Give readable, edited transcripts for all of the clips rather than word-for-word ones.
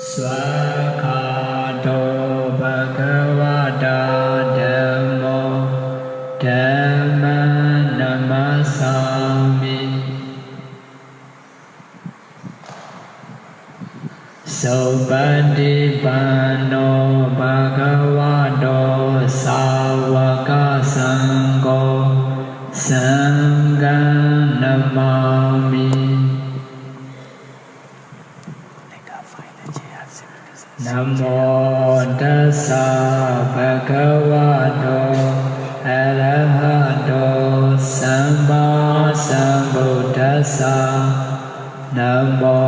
Swakato Bhagavata Dhammo Dhamma Namasami Sobandipano Bhagavato Sāvaka Sangho Sangha Namami Namo Tassa Bhagavato Arahato Samma Sambuddhassa Namo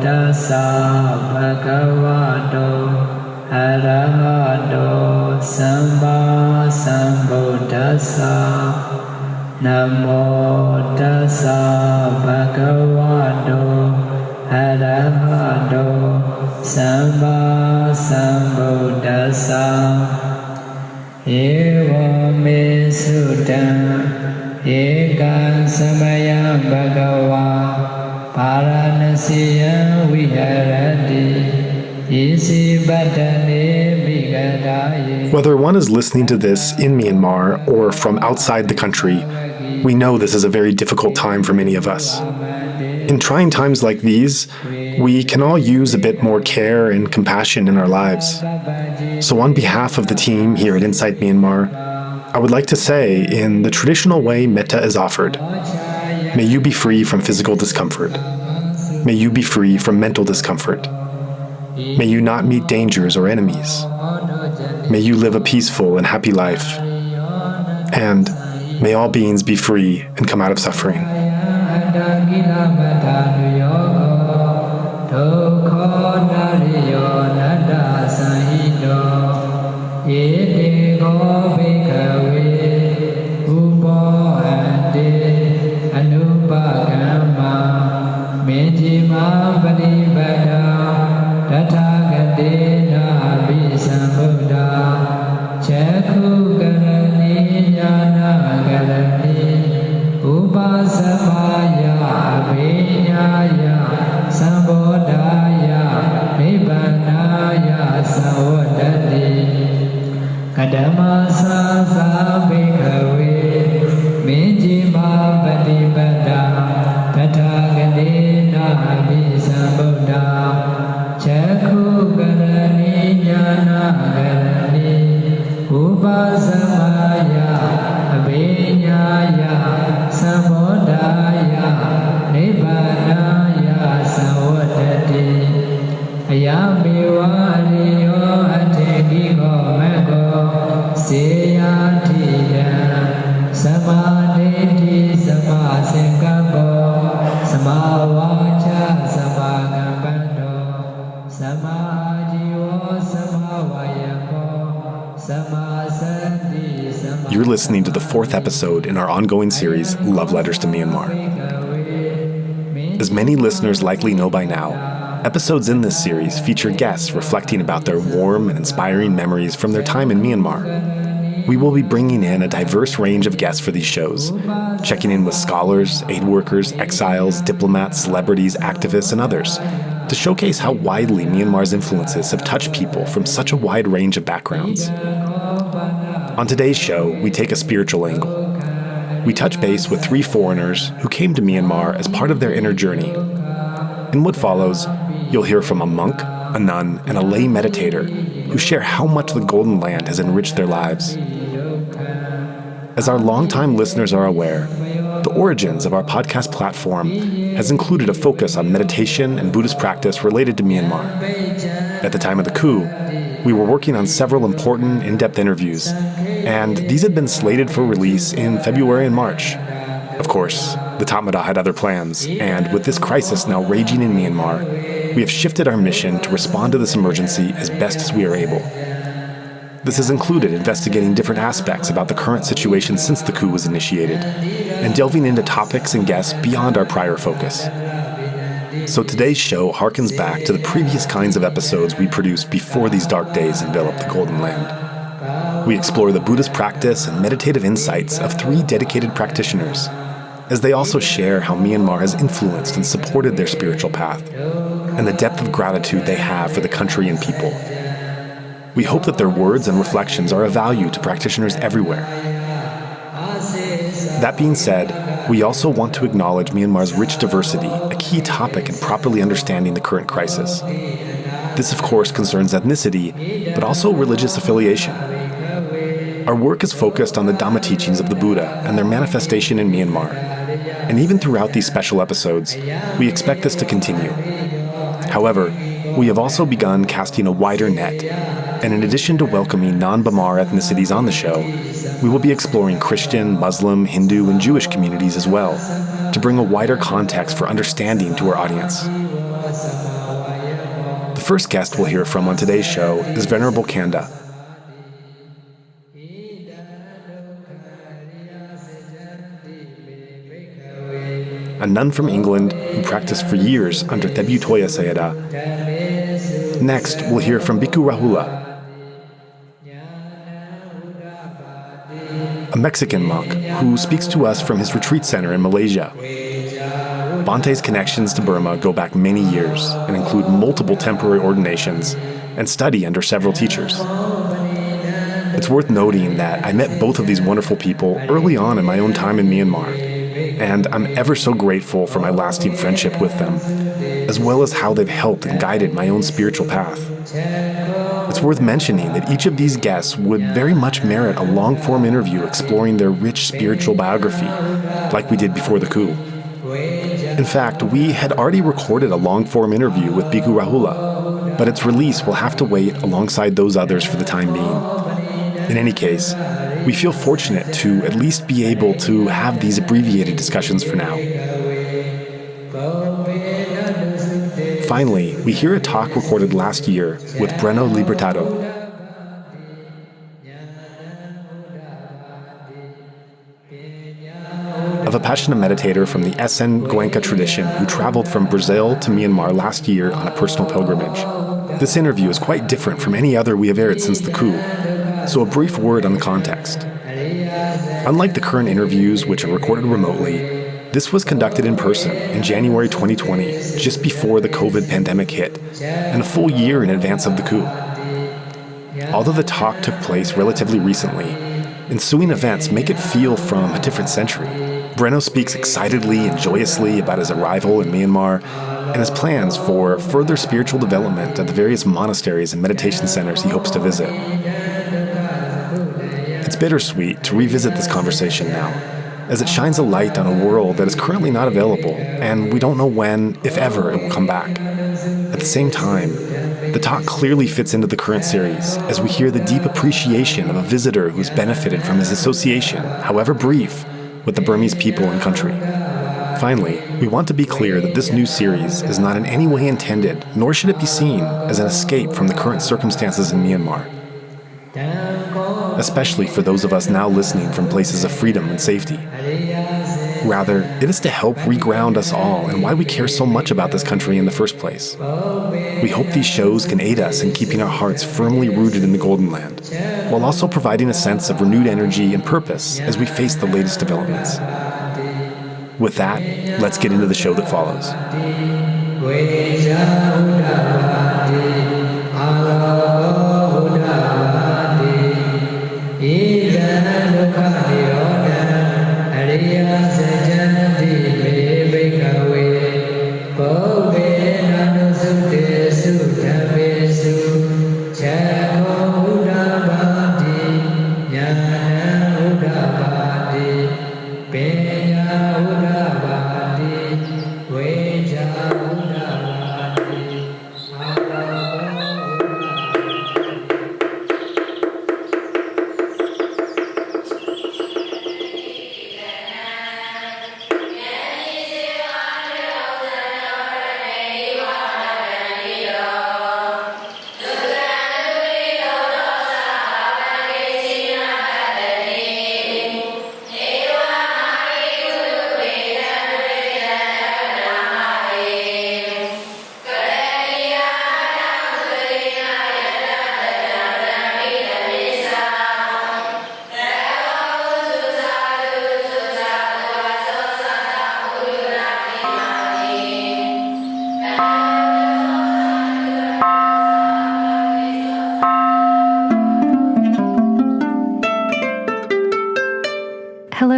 Tassa Bhagavato Arahato Samma Sambuddhassa Namo Tassa Bhagavato Arahato Samma Sambuddhassa Evame Suttam Ekam Samayam Bhagava Paranasiyam Viharati Isibhatane Bhigadaye. Whether one is listening to this in Myanmar or from outside the country, we know this is a very difficult time for many of us. In trying times like these, we can all use a bit more care and compassion in our lives. So on behalf of the team here at Insight Myanmar, I would like to say, in the traditional way metta is offered, may you be free from physical discomfort. May you be free from mental discomfort. May you not meet dangers or enemies. May you live a peaceful and happy life. And may all beings be free and come out of suffering. You're listening to the fourth episode in our ongoing series, Love Letters to Myanmar. As many listeners likely know by now, episodes in this series feature guests reflecting about their warm and inspiring memories from their time in Myanmar. We will be bringing in a diverse range of guests for these shows, checking in with scholars, aid workers, exiles, diplomats, celebrities, activists, and others, to showcase how widely Myanmar's influences have touched people from such a wide range of backgrounds. On today's show, we take a spiritual angle. We touch base with 3 foreigners who came to Myanmar as part of their inner journey. In what follows, you'll hear from a monk, a nun, and a lay meditator who share how much the Golden Land has enriched their lives. As our longtime listeners are aware, the origins of our podcast platform has included a focus on meditation and Buddhist practice related to Myanmar. At the time of the coup, we were working on several important, in-depth interviews, and these had been slated for release in February and March. Of course, the Tathmada had other plans, and with this crisis now raging in Myanmar, we have shifted our mission to respond to this emergency as best as we are able. This has included investigating different aspects about the current situation since the coup was initiated, and delving into topics and guests beyond our prior focus. So today's show harkens back to the previous kinds of episodes we produced before these dark days enveloped the Golden Land. We explore the Buddhist practice and meditative insights of 3 dedicated practitioners, as they also share how Myanmar has influenced and supported their spiritual path. and the depth of gratitude they have for the country and people. We hope that their words and reflections are of value to practitioners everywhere. That being said, we also want to acknowledge Myanmar's rich diversity, a key topic in properly understanding the current crisis. This, of course, concerns ethnicity, but also religious affiliation. Our work is focused on the Dhamma teachings of the Buddha and their manifestation in Myanmar. And even throughout these special episodes, we expect this to continue. However, we have also begun casting a wider net, and in addition to welcoming non-Bamar ethnicities on the show, we will be exploring Christian, Muslim, Hindu, and Jewish communities as well, to bring a wider context for understanding to our audience. The first guest we'll hear from on today's show is Venerable Kanda. A nun from England who practiced for years under Tebu Toya Sayadaw. Next, we'll hear from Bhikkhu Rahula, a Mexican monk who speaks to us from his retreat center in Malaysia. Bhante's connections to Burma go back many years and include multiple temporary ordinations and study under several teachers. It's worth noting that I met both of these wonderful people early on in my own time in Myanmar, and I'm ever so grateful for my lasting friendship with them, as well as how they've helped and guided my own spiritual path. It's worth mentioning that each of these guests would very much merit a long-form interview exploring their rich spiritual biography, like we did before the coup. In fact, we had already recorded a long-form interview with Bhikkhu Rahula, but its release will have to wait alongside those others for the time being. In any case, we feel fortunate to at least be able to have these abbreviated discussions for now. Finally, we hear a talk recorded last year with Breno Libertado. A Vipassana meditator from the SN Goenka tradition who traveled from Brazil to Myanmar last year on a personal pilgrimage. This interview is quite different from any other we have aired since the coup, so a brief word on the context. Unlike the current interviews, which are recorded remotely, this was conducted in person in January 2020, just before the COVID pandemic hit, and a full year in advance of the coup. Although the talk took place relatively recently, ensuing events make it feel from a different century. Breno speaks excitedly and joyously about his arrival in Myanmar and his plans for further spiritual development at the various monasteries and meditation centers he hopes to visit. It's bittersweet to revisit this conversation now, as it shines a light on a world that is currently not available, and we don't know when, if ever, it will come back. At the same time, the talk clearly fits into the current series, as we hear the deep appreciation of a visitor who's benefited from his association, however brief, with the Burmese people and country. Finally, we want to be clear that this new series is not in any way intended, nor should it be seen as an escape from the current circumstances in Myanmar, especially for those of us now listening from places of freedom and safety. Rather, it is to help reground us all and why we care so much about this country in the first place. We hope these shows can aid us in keeping our hearts firmly rooted in the Golden Land, while also providing a sense of renewed energy and purpose as we face the latest developments. With that, let's get into the show that follows.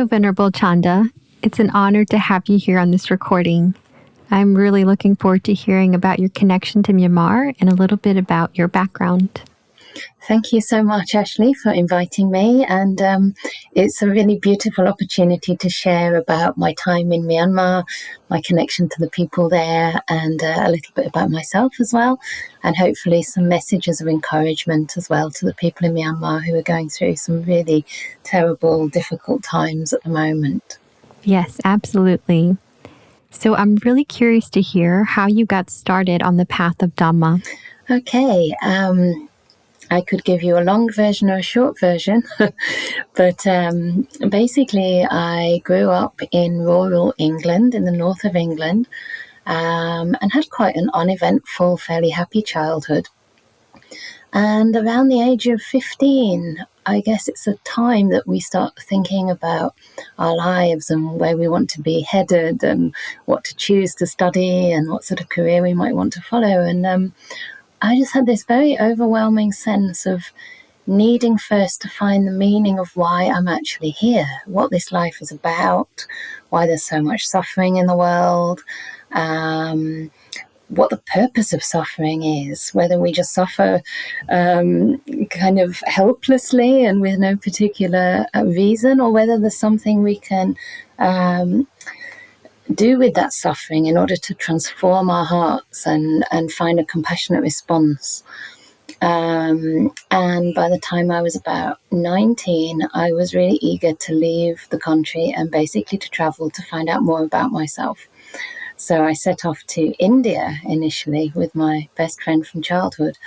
Hello, Venerable Chanda. It's an honor to have you here on this recording. I'm really looking forward to hearing about your connection to Myanmar and a little bit about your background. Thank you so much, Ashley, for inviting me. And it's a really beautiful opportunity to share about my time in Myanmar, my connection to the people there, and a little bit about myself as well. And hopefully some messages of encouragement as well to the people in Myanmar who are going through some really terrible, difficult times at the moment. Yes, absolutely. So I'm really curious to hear how you got started on the path of Dhamma. Okay. I could give you a long version or a short version, but basically I grew up in rural England, in the north of England, and had quite an uneventful, fairly happy childhood. And around the age of 15, I guess it's a time that we start thinking about our lives and where we want to be headed and what to choose to study and what sort of career we might want to follow. And I just had this very overwhelming sense of needing first to find the meaning of why I'm actually here, what this life is about, why there's so much suffering in the world, what the purpose of suffering is, whether we just suffer kind of helplessly and with no particular reason, or whether there's something we can do with that suffering in order to transform our hearts and find a compassionate response. And by the time I was about 19, I was really eager to leave the country and basically to travel to find out more about myself. So I set off to India initially with my best friend from childhood.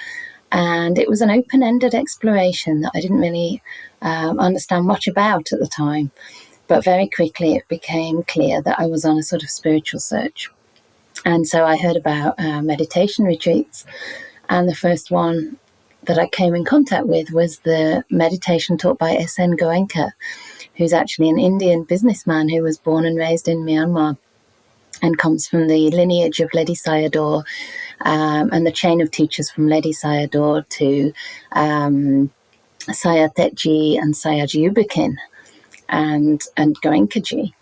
And it was an open-ended exploration that I didn't really understand much about at the time. But very quickly it became clear that I was on a sort of spiritual search. And so I heard about meditation retreats. And the first one that I came in contact with was the meditation taught by S.N. Goenka, who's actually an Indian businessman who was born and raised in Myanmar and comes from the lineage of Ledi Sayadaw and the chain of teachers from Ledi Sayadaw to Saya Thetji and Sayaji Ubakin and Goenkaji.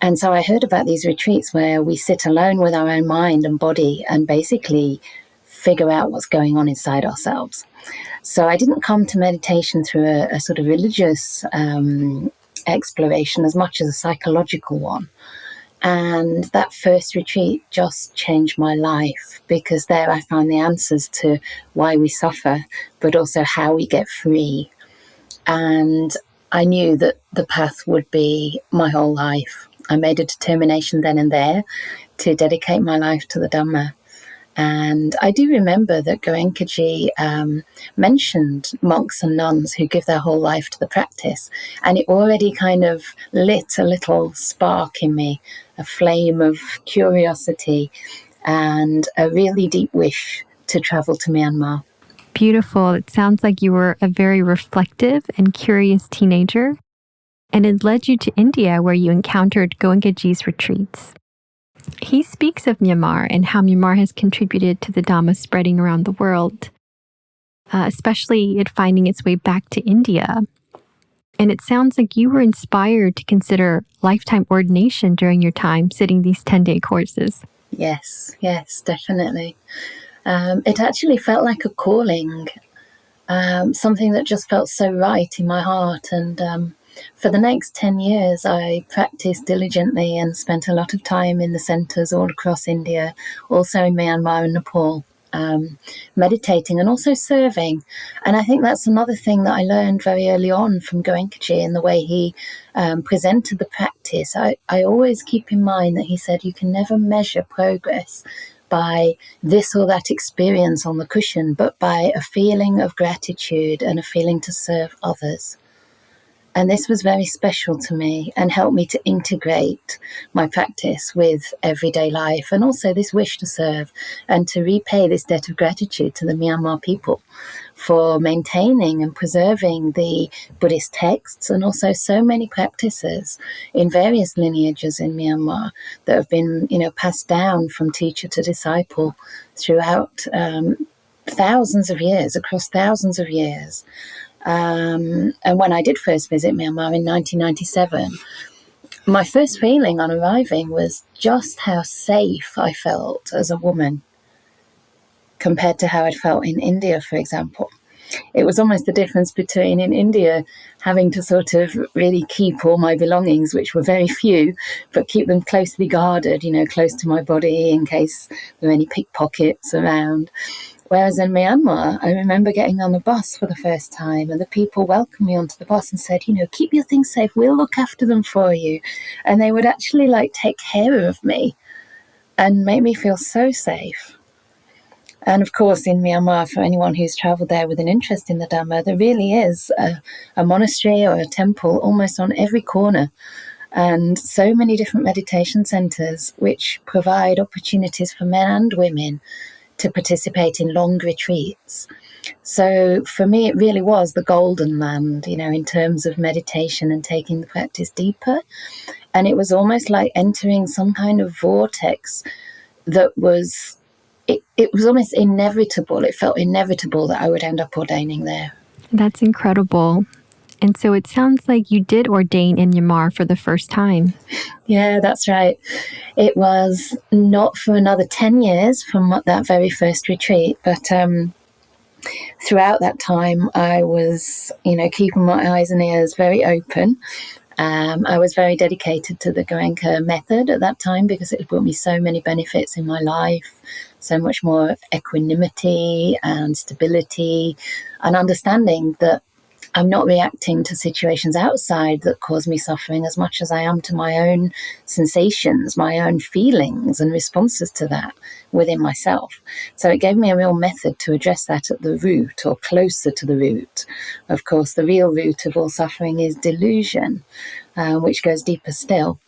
And so I heard about these retreats where we sit alone with our own mind and body and basically figure out what's going on inside ourselves. So I didn't come to meditation through a sort of religious exploration as much as a psychological one. And that first retreat just changed my life, because there I found the answers to why we suffer, but also how we get free. And I knew that the path would be my whole life. I made a determination then and there to dedicate my life to the Dhamma. And I do remember that Goenkaji mentioned monks and nuns who give their whole life to the practice. And it already kind of lit a little spark in me, a flame of curiosity and a really deep wish to travel to Myanmar. Beautiful. It sounds like you were a very reflective and curious teenager, and it led you to India, where you encountered Goenkaji's retreats. He speaks of Myanmar and how Myanmar has contributed to the Dhamma spreading around the world, especially it finding its way back to India. And it sounds like you were inspired to consider lifetime ordination during your time sitting these 10-day courses. Yes, definitely. It actually felt like a calling, something that just felt so right in my heart. And for the next 10 years, I practiced diligently and spent a lot of time in the centres all across India, also in Myanmar and Nepal, meditating and also serving. And I think that's another thing that I learned very early on from Goenkaji and the way he presented the practice. I always keep in mind that he said you can never measure progress by this or that experience on the cushion, but by a feeling of gratitude and a feeling to serve others. And this was very special to me and helped me to integrate my practice with everyday life, and also this wish to serve and to repay this debt of gratitude to the Myanmar people for maintaining and preserving the Buddhist texts and also so many practices in various lineages in Myanmar that have been, passed down from teacher to disciple throughout thousands of years, across thousands of years. And when I did first visit Myanmar in 1997, my first feeling on arriving was just how safe I felt as a woman compared to how I'd felt in India, for example. It was almost the difference between in India having to sort of really keep all my belongings, which were very few, but keep them closely guarded, close to my body in case there were any pickpockets around. Whereas in Myanmar, I remember getting on the bus for the first time and the people welcomed me onto the bus and said, keep your things safe, we'll look after them for you. And they would actually take care of me and make me feel so safe. And of course, in Myanmar, for anyone who's travelled there with an interest in the Dhamma, there really is a monastery or a temple almost on every corner, and so many different meditation centres which provide opportunities for men and women to participate in long retreats. So for me, it really was the golden land, in terms of meditation and taking the practice deeper. And it was almost like entering some kind of vortex that was... It was almost inevitable. It felt inevitable that I would end up ordaining there. That's incredible. And so it sounds like you did ordain in Myanmar for the first time. Yeah, that's right. It was not for another 10 years from that very first retreat, but throughout that time I was, keeping my eyes and ears very open. I was very dedicated to the Goenka method at that time because it brought me so many benefits in my life, so much more equanimity and stability, and understanding that I'm not reacting to situations outside that cause me suffering as much as I am to my own sensations, my own feelings and responses to that within myself. So it gave me a real method to address that at the root, or closer to the root. Of course, the real root of all suffering is delusion, which goes deeper still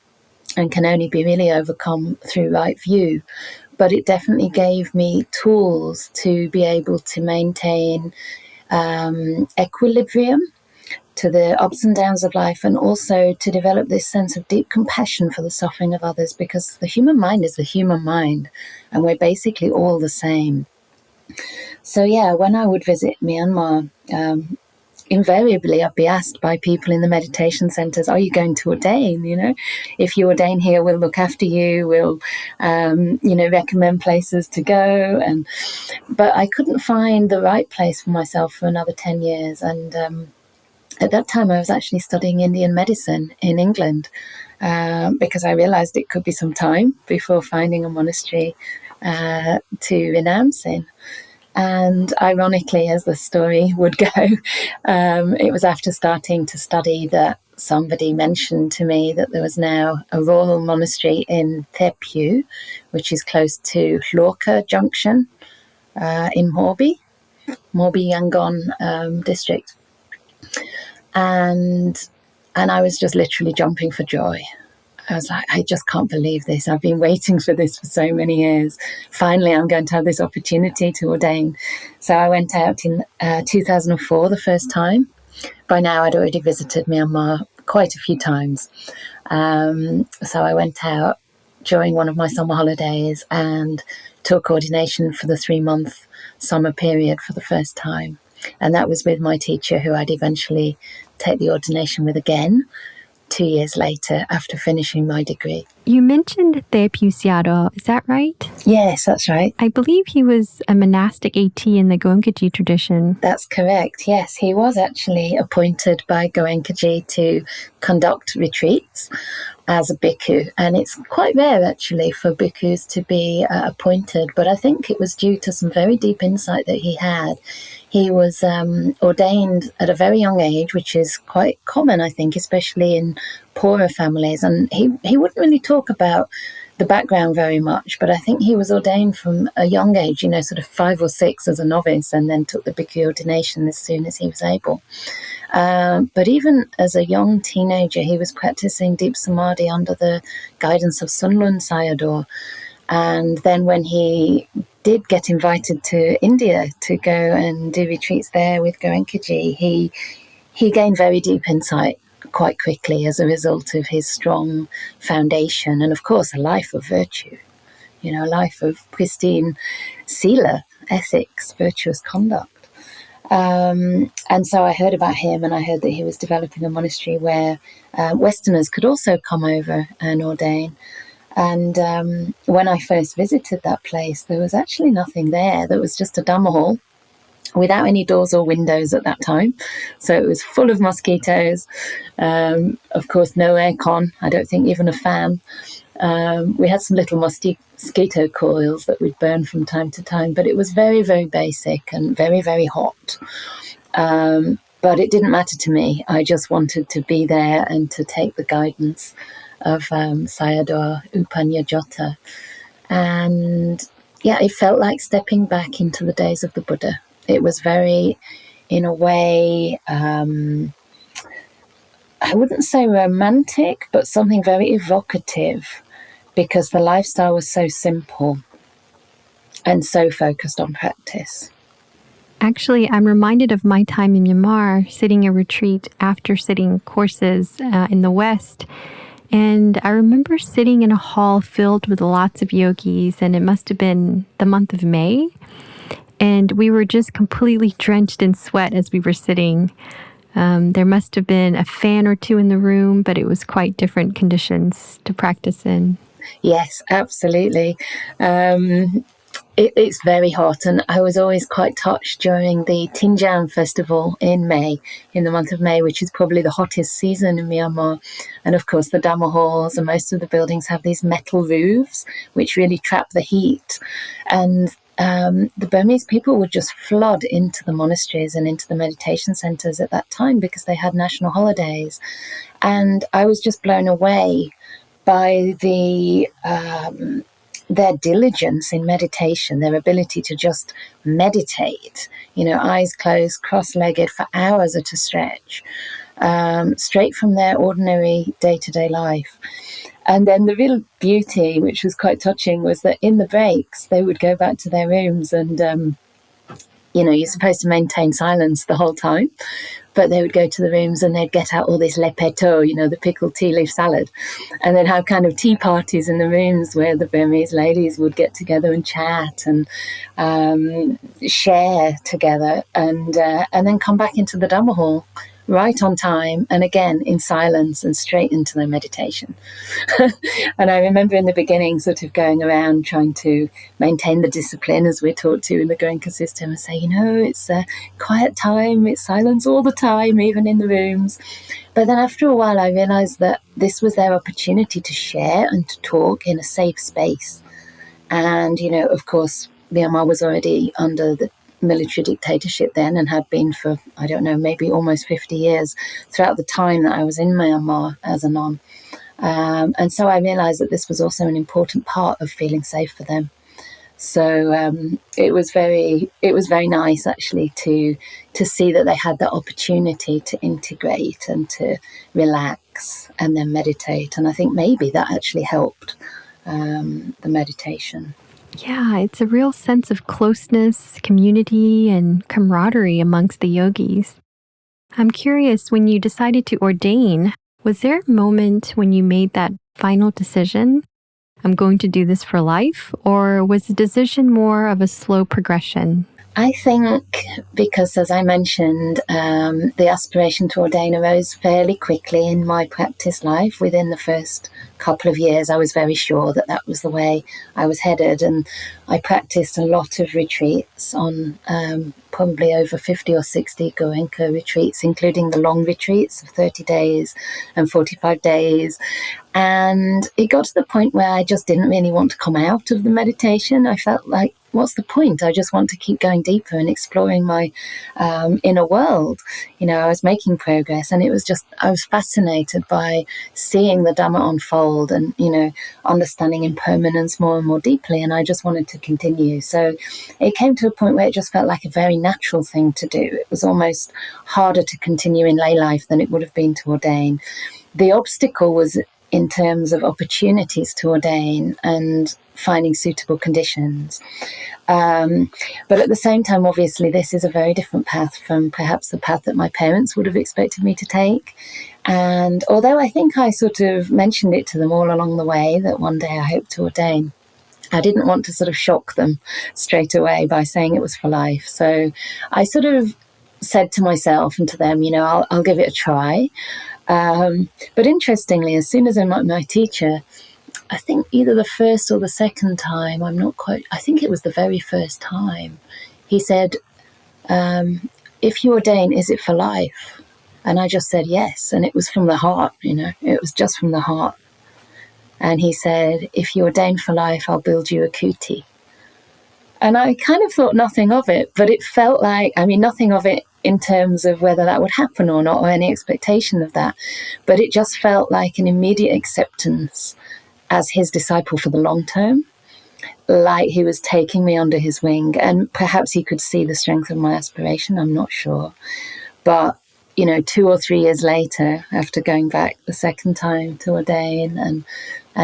and can only be really overcome through right view. But it definitely gave me tools to be able to maintain equilibrium to the ups and downs of life, and also to develop this sense of deep compassion for the suffering of others, because the human mind is the human mind and we're basically all the same. So yeah, when I would visit Myanmar, invariably I'd be asked by people in the meditation centres, are you going to ordain? If you ordain here, we'll look after you, we'll recommend places to go. But I couldn't find the right place for myself for another 10 years. And at that time I was actually studying Indian medicine in England, because I realised it could be some time before finding a monastery to renounce in. And ironically, as the story would go, it was after starting to study that somebody mentioned to me that there was now a royal monastery in Tepu, which is close to Hlorca Junction in Morbi Yangon district. And I was just literally jumping for joy. I was like, I just can't believe this. I've been waiting for this for so many years. Finally, I'm going to have this opportunity to ordain. So I went out in 2004 the first time. By now, I'd already visited Myanmar quite a few times. So I went out during one of my summer holidays and took ordination for the 3-month summer period for the first time. And that was with my teacher, who I'd eventually take the ordination with again 2 years later after finishing my degree. You mentioned Tepu Siaro, is that right? Yes, that's right. I believe he was a monastic AT in the Goenkaji tradition. That's correct, yes. He was actually appointed by Goenkaji to conduct retreats as a bhikkhu. And it's quite rare, actually, for bhikkhus to be appointed. But I think it was due to some very deep insight that he had. He was ordained at a very young age, which is quite common, I think, especially in poorer families. And he wouldn't really talk about the background very much, but I think he was ordained from a young age, sort of 5 or 6 as a novice, and then took the bhikkhu ordination as soon as he was able. But even as a young teenager, he was practicing deep samadhi under the guidance of Sunlun Sayadaw. And then when he did get invited to India to go and do retreats there with Goenkaji, he gained very deep insight quite quickly as a result of his strong foundation and, of course, a life of virtue, a life of pristine sila, ethics, virtuous conduct. And so I heard about him, and I heard that he was developing a monastery where Westerners could also come over and ordain. And when I first visited that place, there was actually nothing there. There was just a Dhamma hall without any doors or windows at that time. So it was full of mosquitoes. Of course, no aircon. I don't think even a fan. We had some little mosquito coils that we'd burn from time to time, but it was very, very basic and very, very hot. But it didn't matter to me. I just wanted to be there and to take the guidance of Sayadaw Upanyajota. And yeah, it felt like stepping back into the days of the Buddha. It was very, in a way, I wouldn't say romantic, but something very evocative, because the lifestyle was so simple and so focused on practice. Actually, I'm reminded of my time in Myanmar, sitting a retreat after sitting courses in the West. And I remember sitting in a hall filled with lots of yogis, and it must have been the month of May. And we were just completely drenched in sweat as we were sitting. There must have been a fan or two in the room, but it was quite different conditions to practice in. Yes, absolutely. It's very hot, and I was always quite touched during the Tinjan festival in May, in the month of May, which is probably the hottest season in Myanmar. And of course, the Dhamma halls and most of the buildings have these metal roofs, which really trap the heat. And the Burmese people would just flood into the monasteries and into the meditation centers at that time because they had national holidays. And I was just blown away by their diligence in meditation, their ability to just meditate, eyes closed, cross-legged for hours at a stretch, straight from their ordinary day-to-day life. And then the real beauty, which was quite touching, was that in the breaks, they would go back to their rooms and, you're supposed to maintain silence the whole time. But they would go to the rooms and they'd get out all this lepeto, the pickled tea leaf salad. And they'd have kind of tea parties in the rooms where the Burmese ladies would get together and chat and share together and then come back into the Dhamma hall right on time, and again in silence and straight into their meditation. And I remember in the beginning sort of going around trying to maintain the discipline as we're taught to in the Goenka system and say, it's a quiet time, it's silence all the time, even in the rooms. But then after a while I realised that this was their opportunity to share and to talk in a safe space. And, of course, Myanmar was already under the military dictatorship then and had been for, I don't know, maybe almost 50 years throughout the time that I was in Myanmar as a non. And so I realised that this was also an important part of feeling safe for them. So it was very nice actually to see that they had that opportunity to integrate and to relax and then meditate. And I think maybe that actually helped the meditation. Yeah, it's a real sense of closeness, community, and camaraderie amongst the yogis. I'm curious, when you decided to ordain, was there a moment when you made that final decision? I'm going to do this for life? Or was the decision more of a slow progression? I think because, as I mentioned, the aspiration to ordain arose fairly quickly in my practice life. Within the first couple of years, I was very sure that that was the way I was headed. And I practiced a lot of retreats on probably over 50 or 60 Goenka retreats, including the long retreats of 30 days and 45 days. And it got to the point where I just didn't really want to come out of the meditation. I felt like, what's the point? I just want to keep going deeper and exploring my inner world. I was making progress, and it was just, I was fascinated by seeing the Dhamma unfold and, understanding impermanence more and more deeply. And I just wanted to continue. So it came to a point where it just felt like a very natural thing to do. It was almost harder to continue in lay life than it would have been to ordain. The obstacle was in terms of opportunities to ordain and finding suitable conditions. But at the same time, obviously, this is a very different path from perhaps the path that my parents would have expected me to take. And although I think I sort of mentioned it to them all along the way that one day I hope to ordain, I didn't want to sort of shock them straight away by saying it was for life. So I sort of said to myself and to them, I'll give it a try. But interestingly, as soon as I met my teacher, I think either the first or the second time, I think it was the very first time, he said, if you ordain, is it for life? And I just said yes. And it was from the heart, it was just from the heart. And he said, if you ordain for life, I'll build you a kuti. And I kind of thought nothing of it, but it felt like, nothing of it in terms of whether that would happen or not, or any expectation of that. But it just felt like an immediate acceptance as his disciple for the long term, like he was taking me under his wing. And perhaps he could see the strength of my aspiration, I'm not sure. But 2 or 3 years later, after going back the second time to ordain and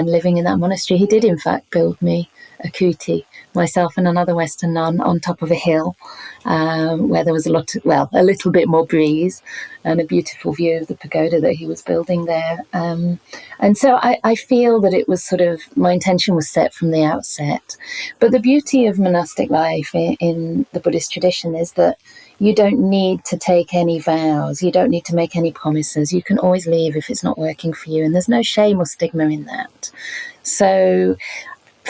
living in that monastery, he did in fact build me a kuti, myself and another Western nun, on top of a hill where there was a little bit more breeze and a beautiful view of the pagoda that he was building there. And so I feel that it was sort of, my intention was set from the outset. But the beauty of monastic life in the Buddhist tradition is that you don't need to take any vows. You don't need to make any promises. You can always leave if it's not working for you. And there's no shame or stigma in that. So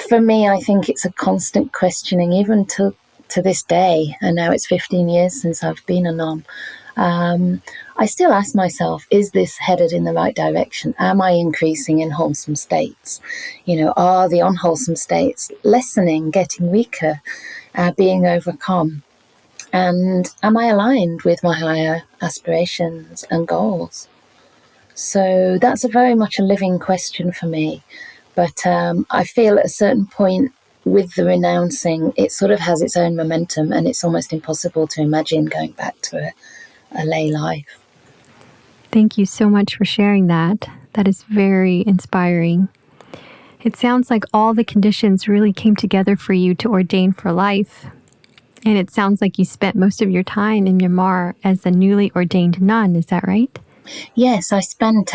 for me, I think it's a constant questioning, even to this day. And now it's 15 years since I've been a nun. I still ask myself, is this headed in the right direction? Am I increasing in wholesome states? Are the unwholesome states lessening, getting weaker, being overcome? And am I aligned with my higher aspirations and goals? So that's very much a living question for me. But I feel at a certain point with the renouncing, it sort of has its own momentum, and it's almost impossible to imagine going back to a lay life. Thank you so much for sharing that. That is very inspiring. It sounds like all the conditions really came together for you to ordain for life. And it sounds like you spent most of your time in Myanmar as a newly ordained nun. Is that right? Yes, I spent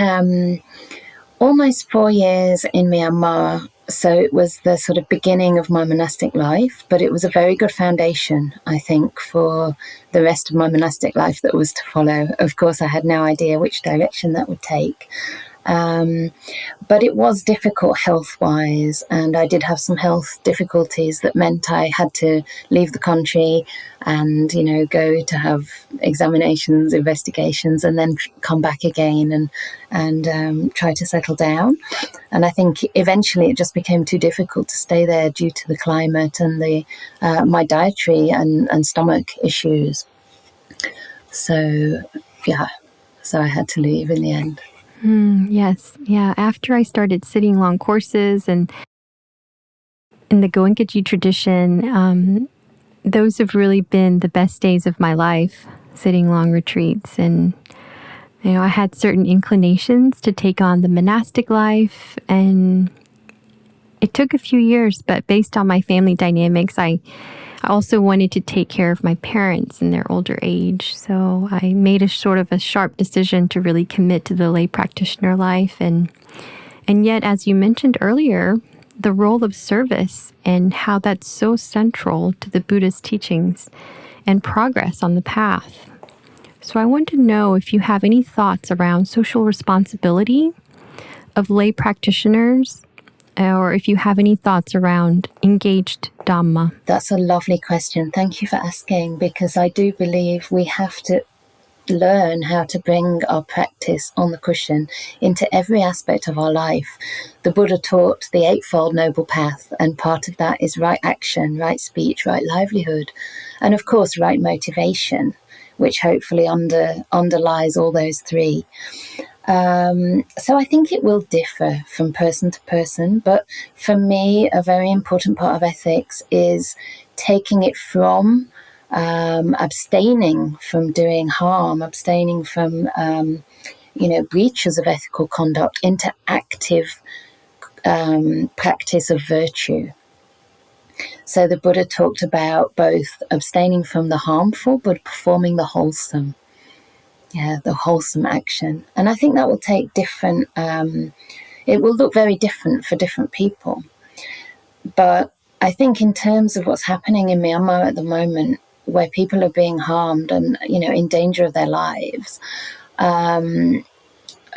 almost 4 years in Myanmar. So it was the sort of beginning of my monastic life, but it was a very good foundation, I think, for the rest of my monastic life that was to follow. Of course, I had no idea which direction that would take. But it was difficult health-wise, and I did have some health difficulties that meant I had to leave the country and, go to have examinations, investigations, and then come back again and try to settle down. And I think eventually it just became too difficult to stay there due to the climate and my dietary and stomach issues. So I had to leave in the end. Yes. Yeah. After I started sitting long courses and in the Goenkaji tradition, those have really been the best days of my life, sitting long retreats. And, I had certain inclinations to take on the monastic life, and it took a few years, but based on my family dynamics, I also wanted to take care of my parents in their older age. So I made a sort of a sharp decision to really commit to the lay practitioner life. And yet, as you mentioned earlier, the role of service and how that's so central to the Buddhist teachings and progress on the path. So I want to know if you have any thoughts around social responsibility of lay practitioners, or if you have any thoughts around engaged Dhamma. That's a lovely question. Thank you for asking, because I do believe we have to learn how to bring our practice on the cushion into every aspect of our life. The Buddha taught the Eightfold Noble Path, and part of that is right action, right speech, right livelihood, and of course right motivation, which hopefully underlies all those three. So I think it will differ from person to person, but for me, a very important part of ethics is taking it from abstaining from doing harm, abstaining from, breaches of ethical conduct into active practice of virtue. So the Buddha talked about both abstaining from the harmful, but performing the wholesome. The wholesome action. And I think that will take different, it will look very different for different people. But I think in terms of what's happening in Myanmar at the moment, where people are being harmed and, in danger of their lives,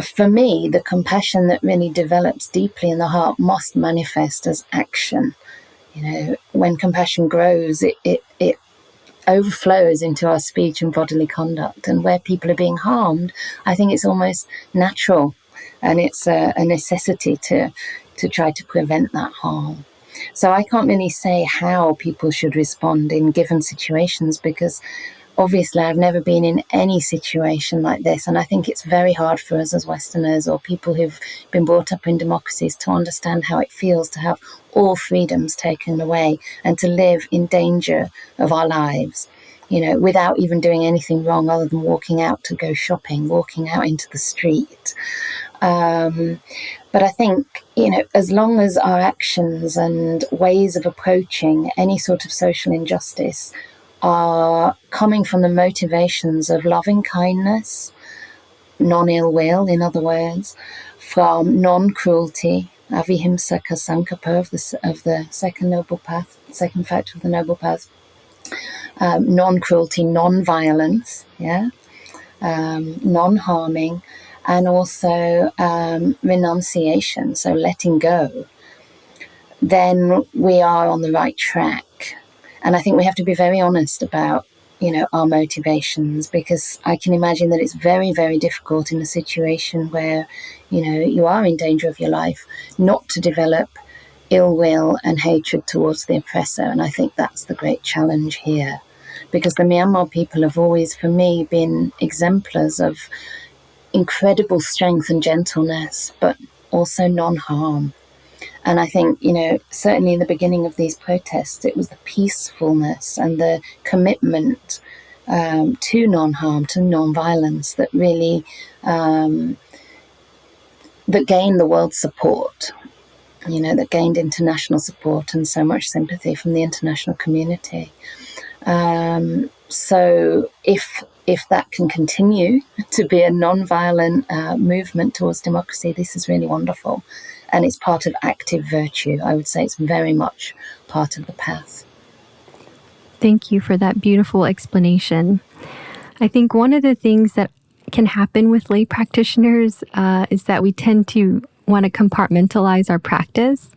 for me, the compassion that really develops deeply in the heart must manifest as action. When compassion grows, it overflows into our speech and bodily conduct. And where people are being harmed, I think it's almost natural, and it's a necessity to try to prevent that harm. So I can't really say how people should respond in given situations, because obviously I've never been in any situation like this, and I think it's very hard for us as Westerners or people who've been brought up in democracies to understand how it feels to have all freedoms taken away and to live in danger of our lives, without even doing anything wrong other than walking out to go shopping, walking out into the street. But I think, as long as our actions and ways of approaching any sort of social injustice are coming from the motivations of loving kindness, non-ill will, in other words, from non-cruelty, avihimsaka sankapa of the second noble path, second factor of the noble path, non-cruelty, non-violence, non-harming, and also renunciation, so letting go, then we are on the right track. And I think we have to be very honest about, our motivations, because I can imagine that it's very, very difficult in a situation where, you are in danger of your life not to develop ill will and hatred towards the oppressor. And I think that's the great challenge here, because the Myanmar people have always, for me, been exemplars of incredible strength and gentleness, but also non-harm. And I think, certainly in the beginning of these protests, it was the peacefulness and the commitment to non-harm, to non-violence that really, that gained the world's support, that gained international support and so much sympathy from the international community. So if that can continue to be a non-violent movement towards democracy, this is really wonderful. And it's part of active virtue. I would say it's very much part of the path. Thank you for that beautiful explanation. I think one of the things that can happen with lay practitioners is that we tend to want to compartmentalize our practice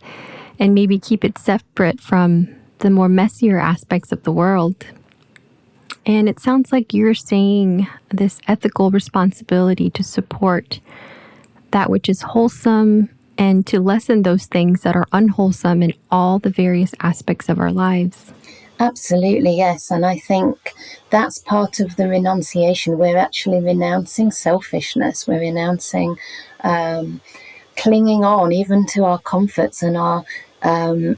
and maybe keep it separate from the more messier aspects of the world. And it sounds like you're saying this ethical responsibility to support that which is wholesome and to lessen those things that are unwholesome in all the various aspects of our lives. Absolutely, yes. And I think that's part of the renunciation. We're actually renouncing selfishness. We're renouncing clinging on even to our comforts and our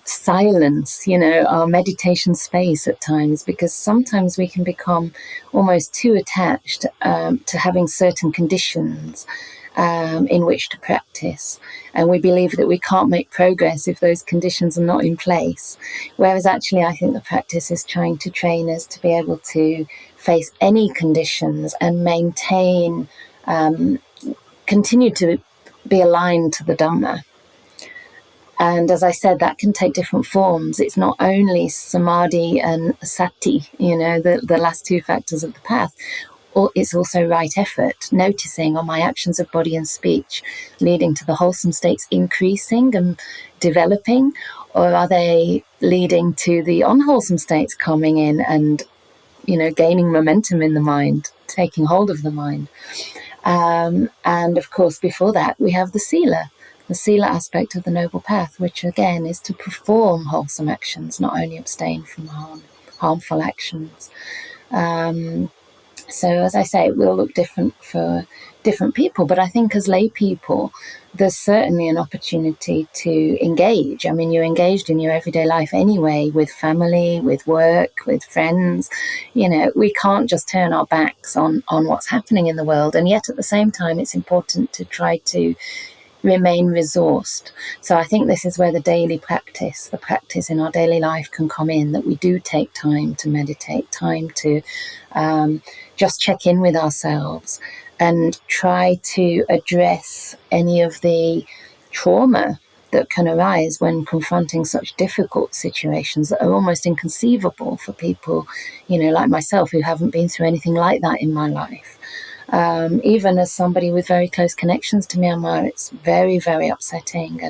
silence, our meditation space at times, because sometimes we can become almost too attached to having certain conditions in which to practice. And we believe that we can't make progress if those conditions are not in place. Whereas actually, I think the practice is trying to train us to be able to face any conditions and maintain, continue to be aligned to the Dhamma. And as I said, that can take different forms. It's not only samadhi and sati, the last two factors of the path. It's also right effort, noticing, are my actions of body and speech leading to the wholesome states increasing and developing, or are they leading to the unwholesome states coming in and, gaining momentum in the mind, taking hold of the mind? And of course, before that, we have the sila aspect of the Noble Path, which again is to perform wholesome actions, not only abstain from harmful actions. So as I say, it will look different for different people, but I think as lay people, there's certainly an opportunity to engage. I mean, you're engaged in your everyday life anyway, with family, with work, with friends. We can't just turn our backs on what's happening in the world. And yet at the same time, it's important to try to remain resourced. So I think this is where the practice in our daily life can come in, that we do take time to meditate, time to just check in with ourselves and try to address any of the trauma that can arise when confronting such difficult situations that are almost inconceivable for people, like myself, who haven't been through anything like that in my life. Even as somebody with very close connections to Myanmar, it's very, very upsetting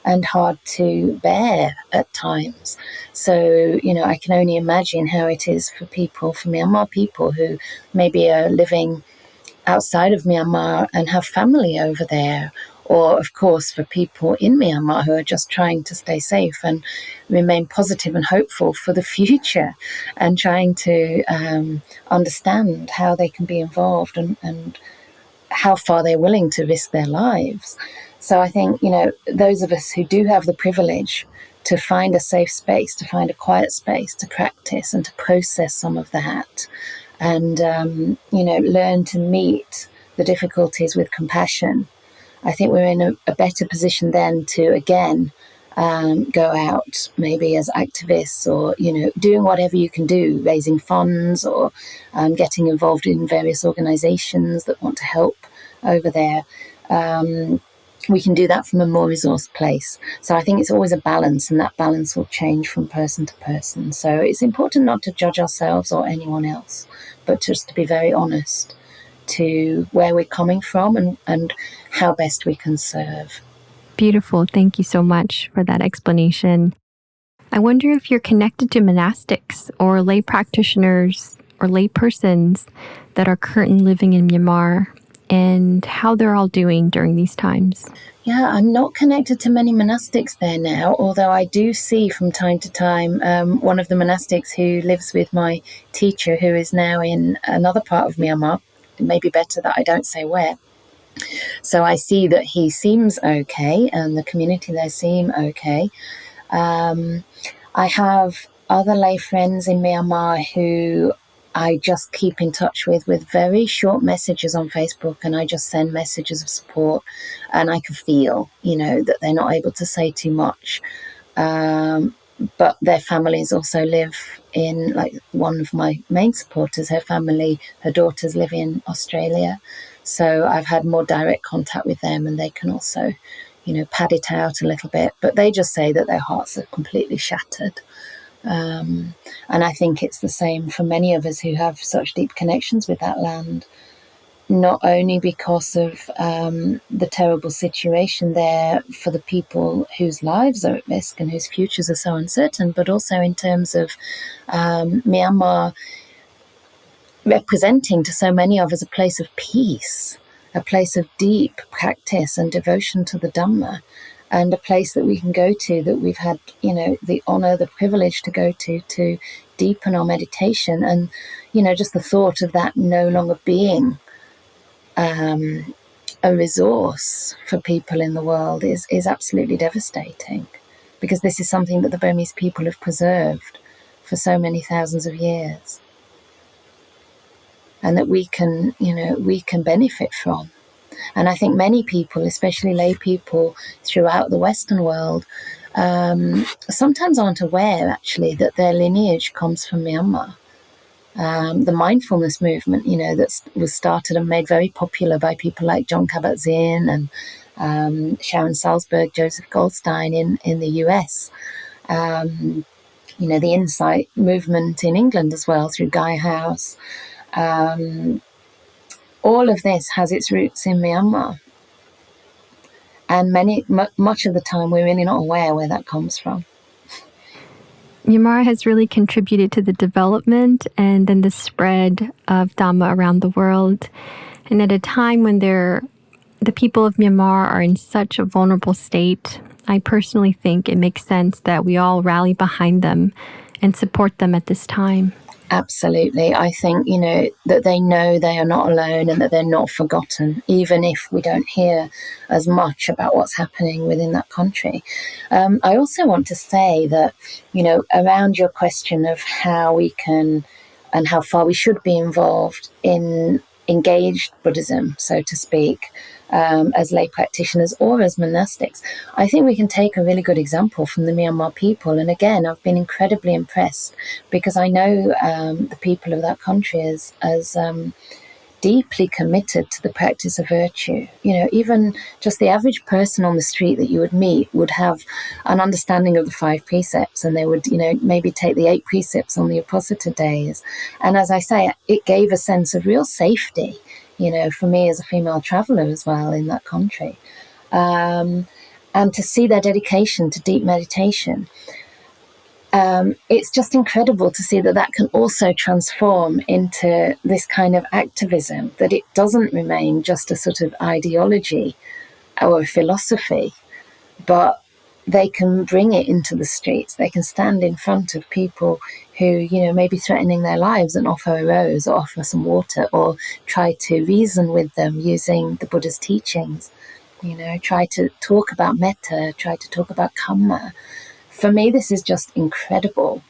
and hard to bear at times. So, I can only imagine how it is for Myanmar people who maybe are living outside of Myanmar and have family over there, or of course for people in Myanmar who are just trying to stay safe and remain positive and hopeful for the future, and trying to understand how they can be involved and how far they're willing to risk their lives. So I think, those of us who do have the privilege to find a safe space, to find a quiet space to practice and to process some of that, and, learn to meet the difficulties with compassion, I think we're in a better position then to, again, go out maybe as activists, or, doing whatever you can do, raising funds, or getting involved in various organizations that want to help over there. We can do that from a more resourced place. So I think it's always a balance, and that balance will change from person to person. So it's important not to judge ourselves or anyone else, but just to be very honest to where we're coming from and how best we can serve. Beautiful. Thank you so much for that explanation. I wonder if you're connected to monastics or lay practitioners or lay persons that are currently living in Myanmar, and how they're all doing during these times. Yeah, I'm not connected to many monastics there now, although I do see from time to time one of the monastics who lives with my teacher, who is now in another part of Myanmar. It may be better that I don't say where. So I see that he seems okay, and the community there seem okay. I have other lay friends in Myanmar who I just keep in touch with very short messages on Facebook, and I just send messages of support, and I can feel, that they're not able to say too much. But their families also live in, like, one of my main supporters, her daughters live in Australia. So I've had more direct contact with them, and they can also, pad it out a little bit. But they just say that their hearts are completely shattered. And I think it's the same for many of us who have such deep connections with that land, not only because of the terrible situation there for the people whose lives are at risk and whose futures are so uncertain, but also in terms of Myanmar representing to so many of us a place of peace, a place of deep practice and devotion to the Dhamma, and a place that we can go to, that we've had, the honor, the privilege to go to deepen our meditation. And, just the thought of that no longer being a resource for people in the world is absolutely devastating, because this is something that the Burmese people have preserved for so many thousands of years, and that we can benefit from. And I think many people, especially lay people throughout the Western world, sometimes aren't aware, actually, that their lineage comes from Myanmar. The mindfulness movement, that was started and made very popular by people like John Kabat-Zinn and Sharon Salzberg, Joseph Goldstein in the US. The Insight movement in England as well, through Guy House. All of this has its roots in Myanmar. And much of the time, we're really not aware where that comes from. Myanmar has really contributed to the development and then the spread of Dhamma around the world. And at a time when the people of Myanmar are in such a vulnerable state, I personally think it makes sense that we all rally behind them and support them at this time. Absolutely. I think, that they know they are not alone and that they're not forgotten, even if we don't hear as much about what's happening within that country. I also want to say that, around your question of how we can and how far we should be involved in engaged Buddhism, so to speak, as lay practitioners or as monastics, I think we can take a really good example from the Myanmar people. And again, I've been incredibly impressed, because I know the people of that country as deeply committed to the practice of virtue. Even just the average person on the street that you would meet would have an understanding of the 5 precepts, and they would, maybe take the 8 precepts on the Apposita days. And as I say, it gave a sense of real safety, for me as a female traveller as well in that country. And to see their dedication to deep meditation. It's just incredible to see that can also transform into this kind of activism, that it doesn't remain just a sort of ideology or a philosophy, but they can bring it into the streets. They can stand in front of people who, may be threatening their lives and offer a rose or offer some water, or try to reason with them using the Buddha's teachings, try to talk about metta, try to talk about kamma. For me, this is just incredible,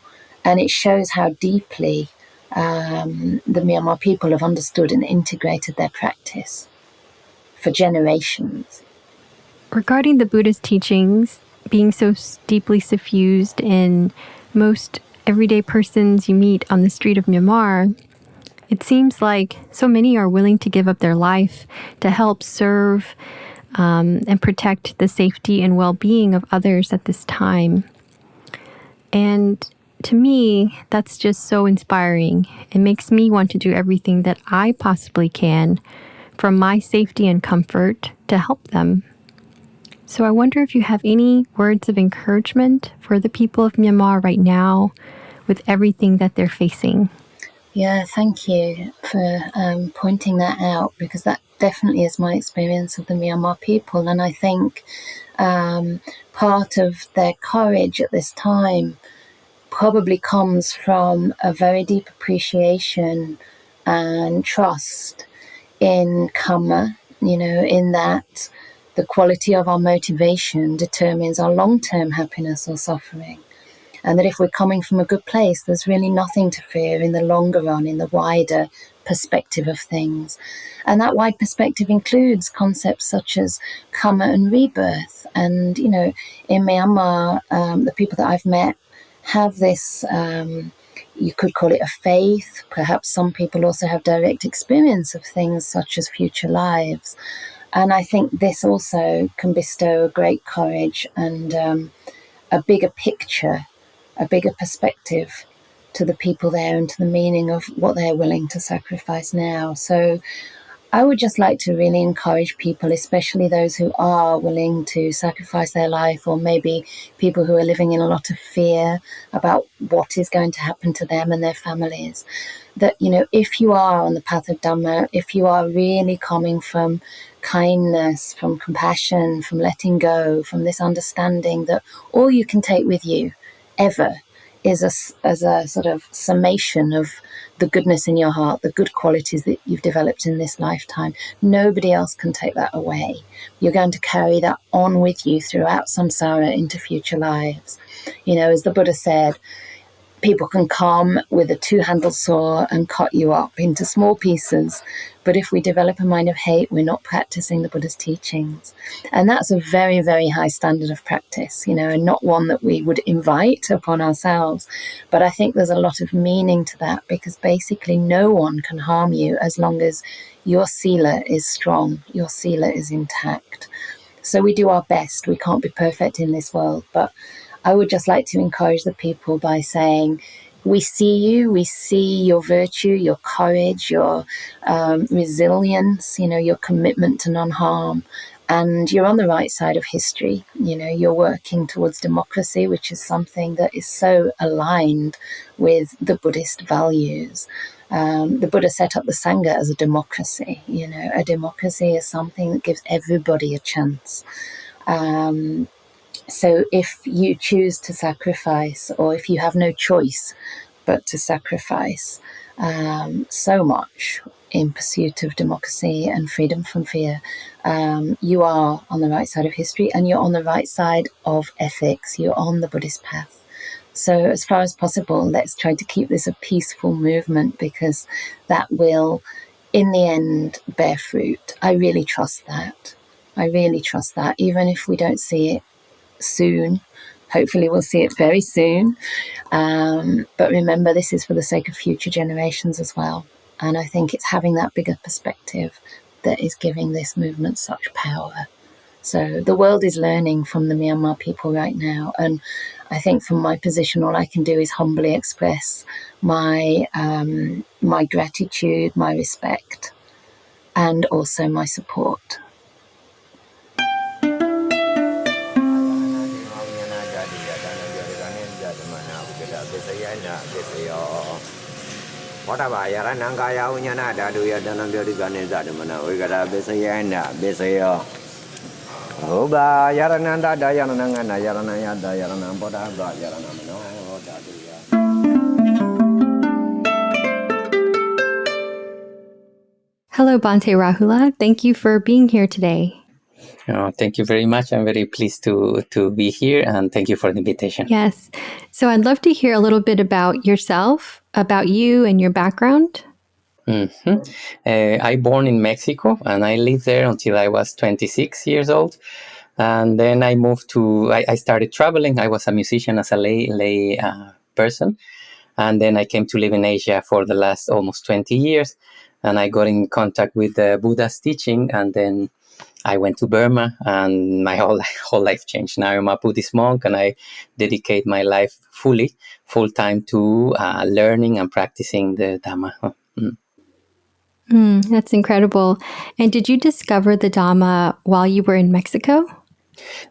and it shows how deeply the Myanmar people have understood and integrated their practice for generations. Regarding the Buddhist teachings being so deeply suffused in most everyday persons you meet on the street of Myanmar, it seems like so many are willing to give up their life to help serve and protect the safety and well-being of others at this time. And to me, that's just so inspiring. It makes me want to do everything that I possibly can for my safety and comfort to help them. So I wonder if you have any words of encouragement for the people of Myanmar right now with everything that they're facing. Yeah, thank you for pointing that out, because that definitely is my experience of the Myanmar people. And I think part of their courage at this time probably comes from a very deep appreciation and trust in karma, in that the quality of our motivation determines our long-term happiness or suffering. And that if we're coming from a good place, there's really nothing to fear in the longer run, in the wider perspective of things. And that wide perspective includes concepts such as karma and rebirth. And, in Myanmar, the people that I've met have this, you could call it a faith. Perhaps some people also have direct experience of things such as future lives. And I think this also can bestow a great courage and a bigger picture, a bigger perspective to the people there and to the meaning of what they're willing to sacrifice now. So I would just like to really encourage people, especially those who are willing to sacrifice their life, or maybe people who are living in a lot of fear about what is going to happen to them and their families, that, if you are on the path of Dhamma, if you are really coming from kindness, from compassion, from letting go, from this understanding that all you can take with you ever is as a sort of summation of the goodness in your heart, the good qualities that you've developed in this lifetime. Nobody else can take that away. You're going to carry that on with you throughout samsara into future lives. As the Buddha said, people can come with a 2-handled saw and cut you up into small pieces. But if we develop a mind of hate, we're not practicing the Buddha's teachings. And that's a very, very high standard of practice, and not one that we would invite upon ourselves. But I think there's a lot of meaning to that, because basically no one can harm you as long as your sila is strong, your sila is intact. So we do our best. We can't be perfect in this world, but I would just like to encourage the people by saying, we see you, we see your virtue, your courage, your resilience, your commitment to non-harm, and you're on the right side of history. You're working towards democracy, which is something that is so aligned with the Buddhist values. The Buddha set up the Sangha as a democracy. A democracy is something that gives everybody a chance. So if you choose to sacrifice, or if you have no choice but to sacrifice so much in pursuit of democracy and freedom from fear, you are on the right side of history, and you're on the right side of ethics. You're on the Buddhist path. So as far as possible, let's try to keep this a peaceful movement, because that will, in the end, bear fruit. I really trust that. Even if we don't see it soon. Hopefully we'll see it very soon. But remember, this is for the sake of future generations as well. And I think it's having that bigger perspective that is giving this movement such power. So the world is learning from the Myanmar people right now. And I think from my position, all I can do is humbly express my my gratitude, my respect, and also my support. Hello, Bhante Rahula. Thank you for being here today. Thank you very much. I'm very pleased to be here, and thank you for the invitation. Yes. So I'd love to hear a little bit about yourself, about you and your background. I born in Mexico, and I lived there until I was 26 years old. And then I moved I started traveling. I was a musician as a lay person. And then I came to live in Asia for the last almost 20 years. And I got in contact with the Buddha's teaching. And then I went to Burma, and my whole life changed. Now I'm a Buddhist monk, and I dedicate my life full time to learning and practicing the Dhamma. That's incredible. And did you discover the Dhamma while you were in Mexico?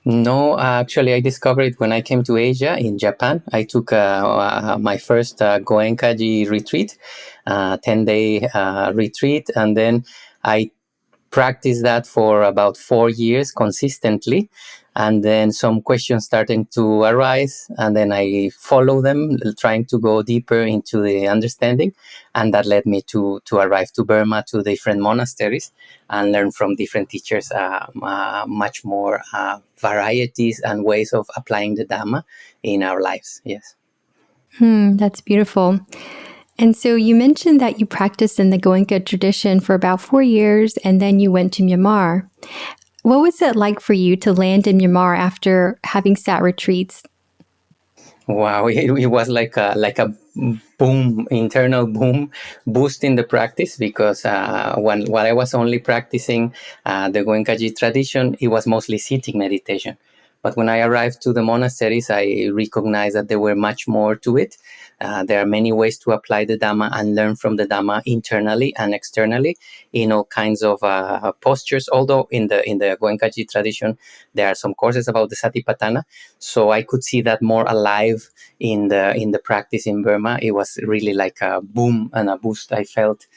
No, actually, I discovered it when I came to Asia in Japan. I took my first Goenkaji retreat, 10-day retreat, and then I practiced that for about 4 years consistently. And then some questions starting to arise, and then I follow them, trying to go deeper into the understanding. And that led me to arrive to Burma, to different monasteries, and learn from different teachers much more varieties and ways of applying the Dhamma in our lives. Yes. That's beautiful. And so you mentioned that you practiced in the Goenka tradition for about 4 years, and then you went to Myanmar. What was it like for you to land in Myanmar after having sat retreats? Wow, it was like a boom, internal boom, boost in the practice, because while I was only practicing the Goenkaji tradition, it was mostly sitting meditation. But when I arrived to the monasteries, I recognized that there were much more to it. There are many ways to apply the Dhamma and learn from the Dhamma internally and externally in all kinds of postures. Although in the Goenkaji tradition, there are some courses about the Satipatthana, so I could see that more alive in the practice in Burma. It was really like a boom and a boost. I felt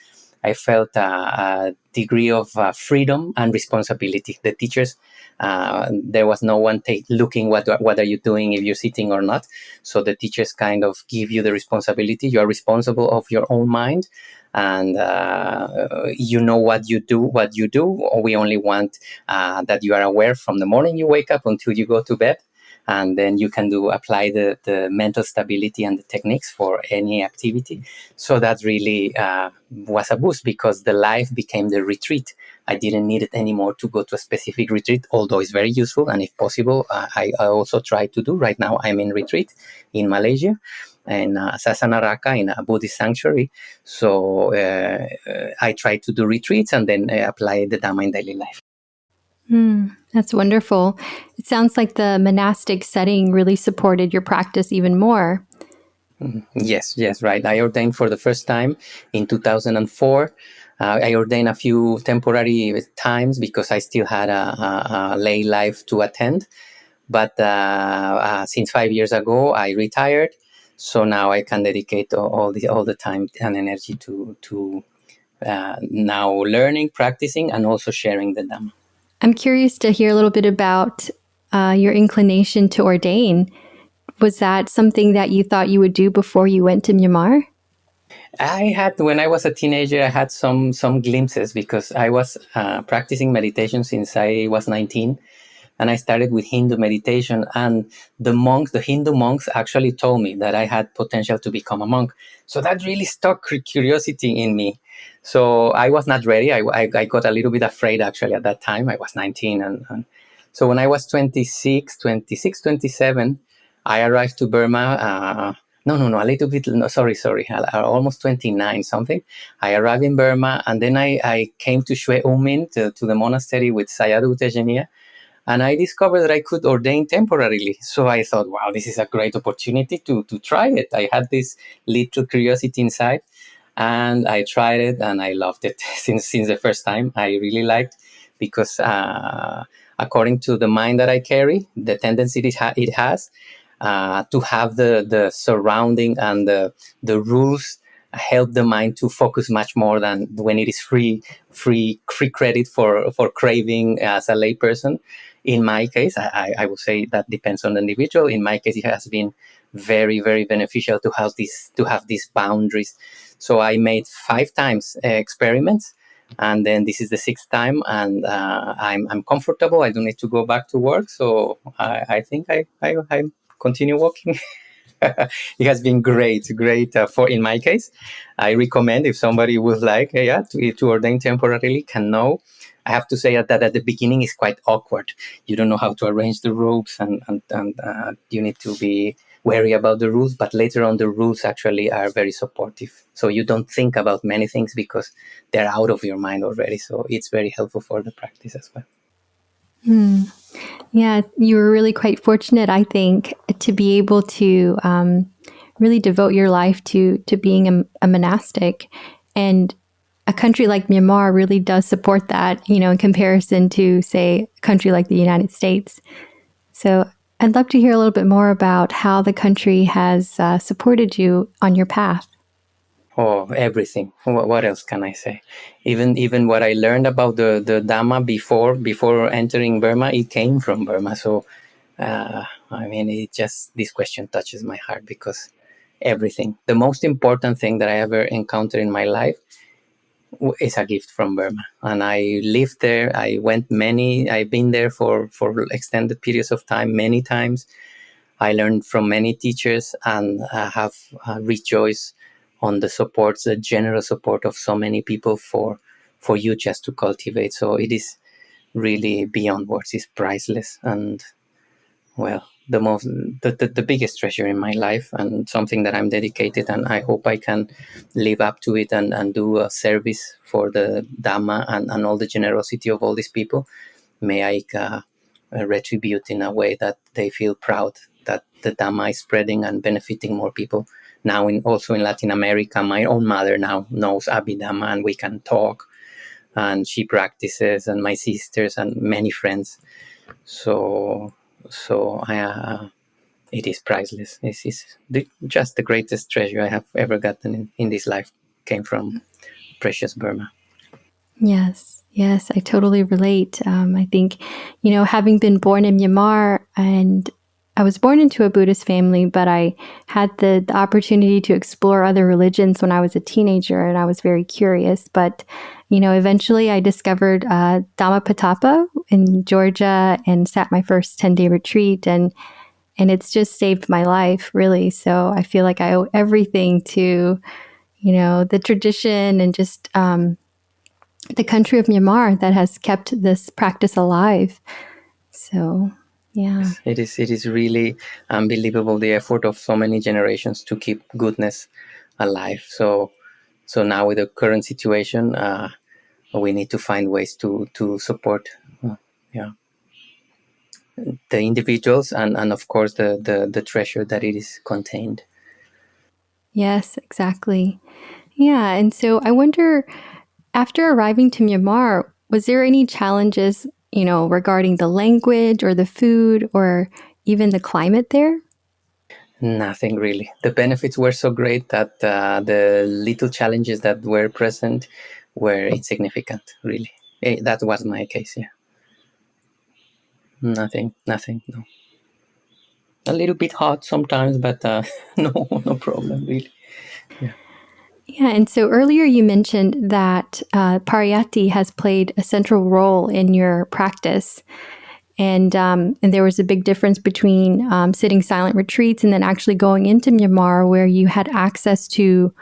a degree of freedom and responsibility. The teachers, there was no one looking what are you doing, if you're sitting or not. So the teachers kind of give you the responsibility. You are responsible of your own mind, and you know what you do. We only want that you are aware from the morning you wake up until you go to bed. And then you can apply the mental stability and the techniques for any activity. So that really was a boost, because the life became the retreat. I didn't need it anymore to go to a specific retreat, although it's very useful. And if possible, I also try to do. Right now, I'm in retreat in Malaysia, in Sasanaraka, in a Buddhist sanctuary. So I try to do retreats and then apply the Dhamma in daily life. That's wonderful. It sounds like the monastic setting really supported your practice even more. Yes, right. I ordained for the first time in 2004. I ordained a few temporary times because I still had a lay life to attend. But since 5 years ago, I retired. So now I can dedicate all the time and energy to now learning, practicing, and also sharing the Dhamma. I'm curious to hear a little bit about your inclination to ordain. Was that something that you thought you would do before you went to Myanmar? When I was a teenager, I had some glimpses, because I was practicing meditation since I was 19. And I started with Hindu meditation, and the Hindu monks actually told me that I had potential to become a monk. So that really stuck curiosity in me. So I was not ready. I got a little bit afraid, actually, at that time. I was 19. And so when I was 27, I arrived to Burma No, a little bit. No, sorry. Almost 29 something. I arrived in Burma, and then I came to Shwe O Min, to the monastery with Sayadaw Tejaniya, and I discovered that I could ordain temporarily. So I thought, wow, this is a great opportunity to try it. I had this little curiosity inside, and I tried it, and I loved it since the first time. I really liked, because according to the mind that I carry, the tendency it has to have the surrounding and the rules help the mind to focus much more than when it is free credit for craving as a layperson. In my case, I would say that depends on the individual. In my case, it has been very, very beneficial to have these boundaries. So I made 5 times experiments, and then this is the 6th time, and I'm comfortable. I don't need to go back to work, so I think I continue walking. It has been great for, in my case. I recommend, if somebody would like to ordain temporarily, can know. I have to say that at the beginning is quite awkward. You don't know how to arrange the ropes, and you need to be wary about the rules, but later on the rules actually are very supportive. So you don't think about many things because they're out of your mind already. So it's very helpful for the practice as well. Yeah, you were really quite fortunate, I think, to be able to really devote your life to being a monastic. And a country like Myanmar really does support that, in comparison to, say, a country like the United States. So I'd love to hear a little bit more about how the country has supported you on your path. Oh, everything. What else can I say? Even what I learned about the Dhamma before entering Burma, it came from Burma. So, I mean, this question touches my heart, because everything, the most important thing that I ever encountered in my life is a gift from Burma. And I lived there. I've been there for extended periods of time, many times. I learned from many teachers, and have rejoiced on the generous support of so many people for you just to cultivate. So it is really beyond words. It's priceless, and well, the biggest treasure in my life, and something that I'm dedicated, and I hope I can live up to it, and do a service for the Dhamma, and all the generosity of all these people. May I retribute in a way that they feel proud that the Dhamma is spreading and benefiting more people. Now, also in Latin America, my own mother now knows Abhidhamma, and we can talk, and she practices, and my sisters and many friends. So it is priceless. It's just the greatest treasure I have ever gotten in this life came from precious Burma. Yes, I totally relate. I think, having been born in Myanmar, and I was born into a Buddhist family, but I had the opportunity to explore other religions when I was a teenager, and I was very curious. But, eventually I discovered Dhammapatapa in Georgia and sat my first 10-day retreat, and it's just saved my life, really. So I feel like I owe everything to, the tradition, and just the country of Myanmar that has kept this practice alive. So, yeah. It is really unbelievable, the effort of so many generations to keep goodness alive. So now, with the current situation, we need to find ways to support the individuals, and of course the treasure that it is contained. Yes, exactly. Yeah. And so I wonder, after arriving to Myanmar, was there any challenges, regarding the language or the food or even the climate there? Nothing really. The benefits were so great that the little challenges that were present were insignificant, really. That was my case, yeah. Nothing, no. A little bit hot sometimes, but no problem, really. Yeah, and so earlier you mentioned that pariyatti has played a central role in your practice, and there was a big difference between sitting silent retreats and then actually going into Myanmar, where you had access to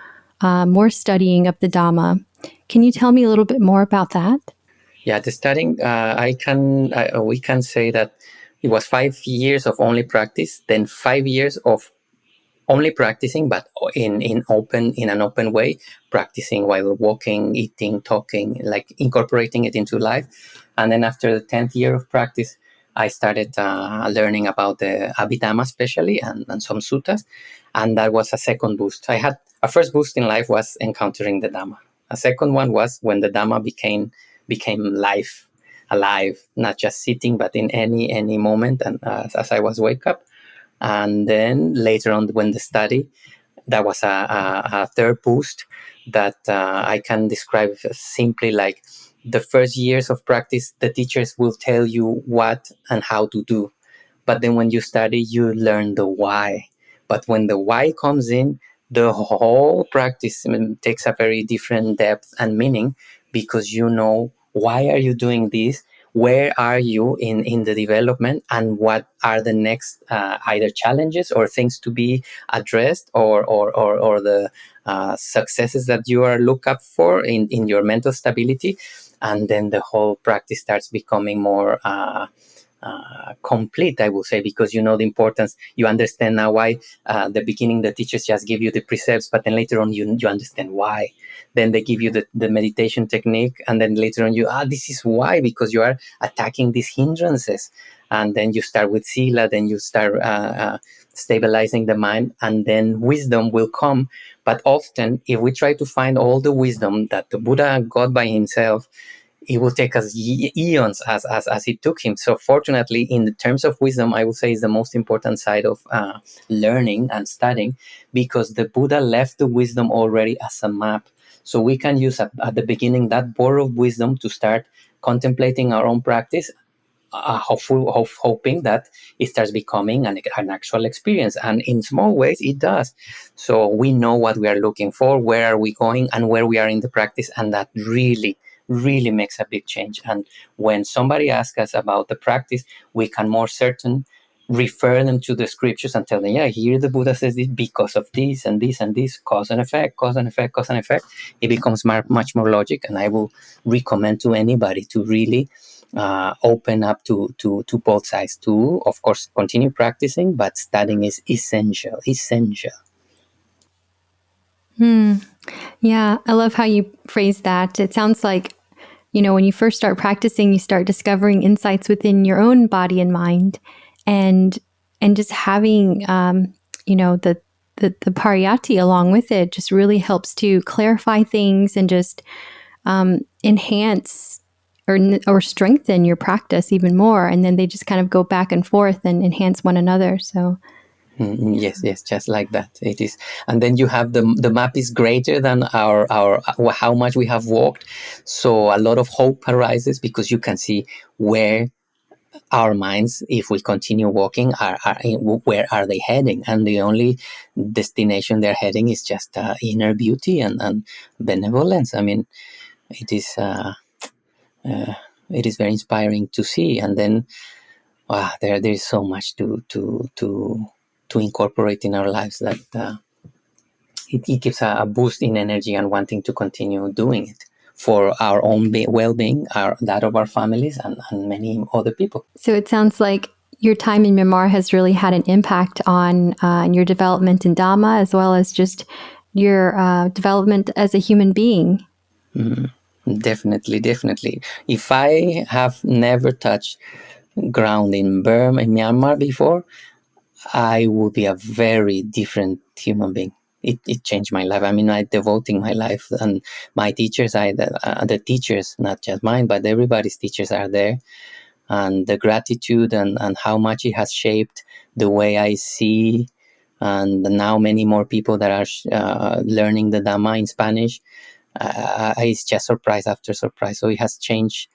more studying of the Dhamma. Can you tell me a little bit more about that? Yeah, the studying, we can say that it was 5 years of only practice, then 5 years of only practicing, but in an open way, practicing while walking, eating, talking, like incorporating it into life. And then after the 10th year of practice, I started learning about the Abhidhamma especially and some suttas. And that was a second boost. I had a first boost in life was encountering the Dhamma. A second one was when the Dhamma became life, alive, not just sitting, but in any moment. And as I was wake up. And then later on, when the study, that was a third boost that I can describe simply like the first years of practice, the teachers will tell you what and how to do. But then when you study, you learn the why. But when the why comes in, the whole practice takes a very different depth and meaning, because you know, why are you doing this? Where are you in the development, and what are the next either challenges or things to be addressed, or the successes that you are look up for in your mental stability. And then the whole practice starts becoming more complete, I will say, because you know the importance. You understand now why the beginning the teachers just give you the precepts, but then later on you understand why. Then they give you the meditation technique, and then later on this is why, because you are attacking these hindrances. And then you start with sila, then you start stabilizing the mind, and then wisdom will come. But often, if we try to find all the wisdom that the Buddha got by himself, it will take us eons as it took him. So fortunately, in the terms of wisdom, I would say is the most important side of learning and studying, because the Buddha left the wisdom already as a map. So we can use at the beginning that board of wisdom to start contemplating our own practice, hoping that it starts becoming an actual experience. And in small ways, it does. So we know what we are looking for, where are we going, and where we are in the practice. And that really makes a big change. And when somebody asks us about the practice, we can more certain refer them to the scriptures and tell them, yeah, here the Buddha says this because of this and this and this, cause and effect, cause and effect, cause and effect. It becomes much more logic. And I will recommend to anybody to really open up to both sides, to of course continue practicing, but studying is essential. Yeah, I love how you phrase that. It sounds like, when you first start practicing, you start discovering insights within your own body and mind, and just having the pariyatti along with it just really helps to clarify things and just enhance or strengthen your practice even more. And then they just kind of go back and forth and enhance one another. So yes, just like that it is. And then you have the map is greater than our how much we have walked. So a lot of hope arises, because you can see where our minds, if we continue walking, where are they heading, and the only destination they're heading is just inner beauty and benevolence. I mean, it is very inspiring to see. And then there is so much to incorporate in our lives that it gives a boost in energy and wanting to continue doing it for our own well-being, that of our families, and many other people. So it sounds like your time in Myanmar has really had an impact on your development in Dhamma, as well as just your development as a human being. Definitely. If I have never touched ground in Burma, in Myanmar before, I would be a very different human being. It changed my life. I mean, I devoting my life, and my teachers, the teachers, not just mine, but everybody's teachers are there. And the gratitude and how much it has shaped the way I see. And now many more people that are learning the Dhamma in Spanish. It's just surprise after surprise. So it has changed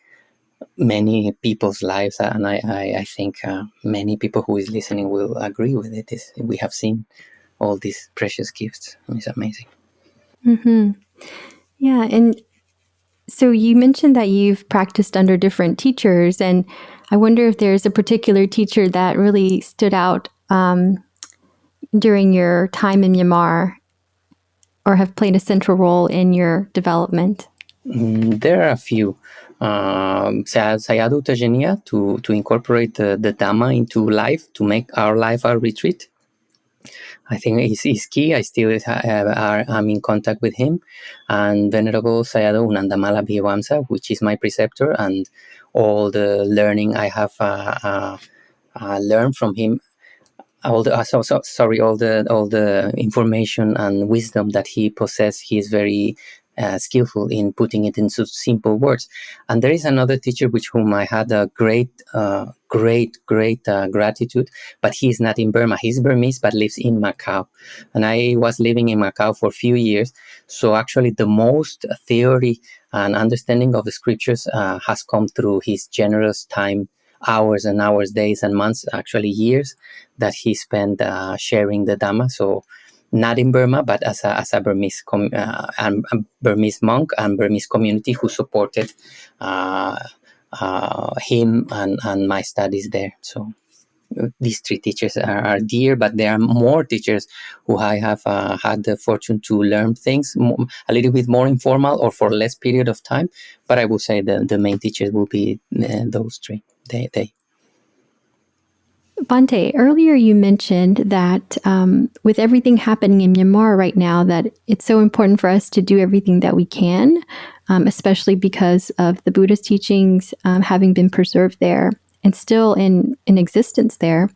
many people's lives, and I think many people who is listening will agree with it. We have seen all these precious gifts. It's amazing. Mm-hmm. Yeah, and so you mentioned that you've practiced under different teachers, and I wonder if there's a particular teacher that really stood out during your time in Myanmar, or have played a central role in your development. There are a few. Sayadaw Tejaniya to incorporate the Dhamma into life, to make our life our retreat. I think is key. I still am in contact with him, and Venerable Sayadaw Nandamala Bhiwamsa, which is my preceptor, and all the learning I have learned from him, all the all the information and wisdom that he possessed. He is very skillful in putting it into simple words. And there is another teacher with whom I had a great gratitude, but he is not in Burma. He's Burmese but lives in Macau, and I was living in Macau for a few years. So actually the most theory and understanding of the scriptures has come through his generous time, hours and hours, days and months, actually years, that he spent sharing the Dhamma. So not in Burma, but as a Burmese Burmese monk and Burmese community who supported him and my studies there. So these three teachers are dear, but there are more teachers who I have had the fortune to learn things a little bit more informal or for less period of time. But I would say the main teachers will be those three. They. Bhante, earlier you mentioned that with everything happening in Myanmar right now, that it's so important for us to do everything that we can, especially because of the Buddhist teachings having been preserved there and still in existence there.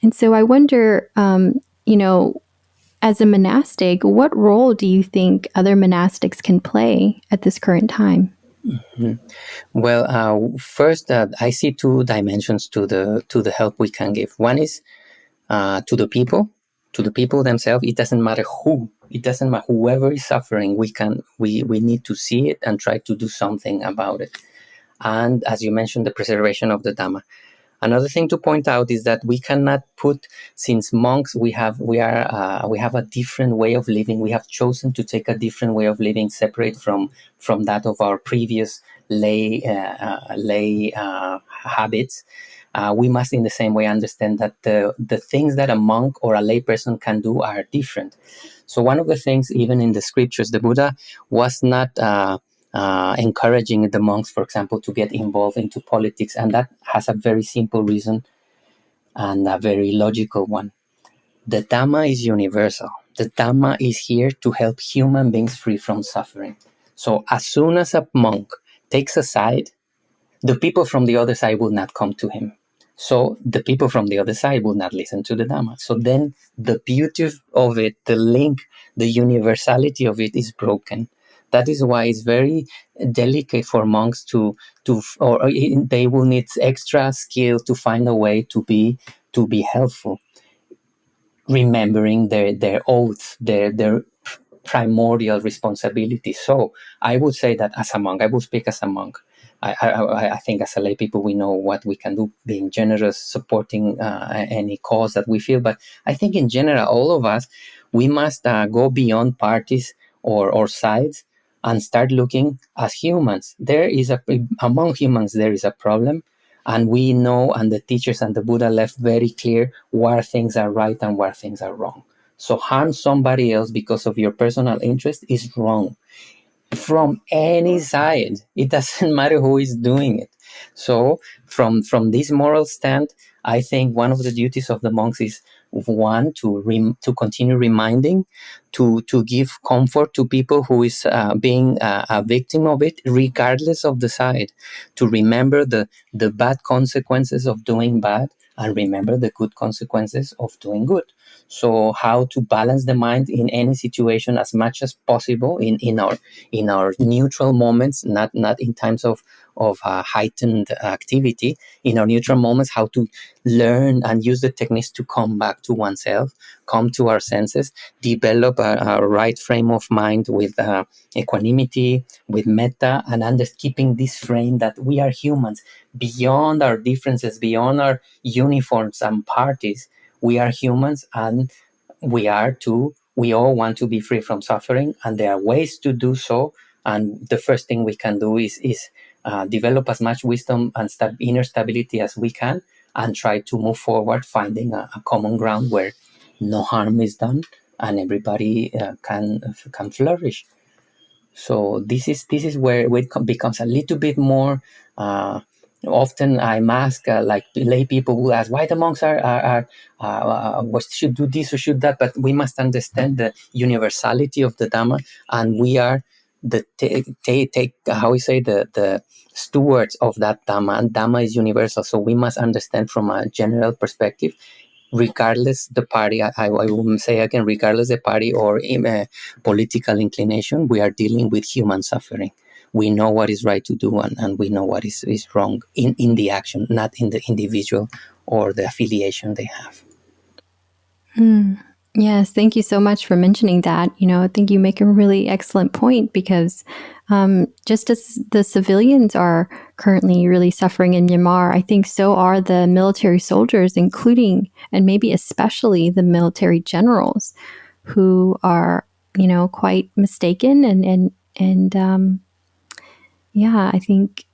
And so I wonder, as a monastic, what role do you think other monastics can play at this current time? Mm-hmm. Well, first, I see two dimensions to the help we can give. One is to the people themselves. It doesn't matter who. It doesn't matter whoever is suffering. We need to see it and try to do something about it. And as you mentioned, the preservation of the Dhamma. Another thing to point out is that we cannot put, since monks we have a different way of living. We have chosen to take a different way of living, separate from that of our previous lay habits. We must, in the same way, understand that the things that a monk or a lay person can do are different. So one of the things, even in the scriptures, the Buddha was not encouraging the monks, for example, to get involved into politics. And that has a very simple reason and a very logical one. The Dhamma is universal. The Dhamma is here to help human beings free from suffering. So as soon as a monk takes a side, the people from the other side will not come to him. So the people from the other side will not listen to the Dhamma. So then the beauty of it, the link, the universality of it is broken. That is why it's very delicate for monks or they will need extra skill to find a way to be helpful, remembering their oath, their primordial responsibility. So I would say that as a monk, I will speak as a monk. I think as a lay people, we know what we can do, being generous, supporting any cause that we feel. But I think in general, all of us, we must go beyond parties or sides and start looking as humans. Among humans, there is a problem. And we know, and the teachers and the Buddha left very clear where things are right and where things are wrong. So harm somebody else because of your personal interest is wrong. From any side, it doesn't matter who is doing it. So from this moral stand, I think one of the duties of the monks is one to continue reminding, to give comfort to people who is being a victim of it, regardless of the side, to remember the bad consequences of doing bad and remember the good consequences of doing good. So how to balance the mind in any situation as much as possible in our neutral moments, not in times of heightened activity. In our neutral moments, how to learn and use the techniques to come back to oneself, come to our senses, develop a right frame of mind with equanimity, with metta, and keeping this frame that we are humans beyond our differences, beyond our uniforms and parties. We are humans, and we all want to be free from suffering, and there are ways to do so. And the first thing we can do is develop as much wisdom and inner stability as we can, and try to move forward, finding a common ground where no harm is done and everybody can flourish. So this is where it becomes a little bit more often I'm asked, like lay people will ask, why the monks are should do this or should that, but we must understand the universality of the Dhamma, and we are the how we say the stewards of that Dhamma, and Dhamma is universal, so we must understand from a general perspective, regardless the party. I will say again, regardless the party or political inclination, we are dealing with human suffering. We know what is right to do, and we know what is wrong in the action, not in the individual or the affiliation they have. Yes, thank you so much for mentioning that. I think you make a really excellent point, because just as the civilians are currently really suffering in Myanmar, I think so are the military soldiers, including and maybe especially the military generals, who are quite mistaken and I think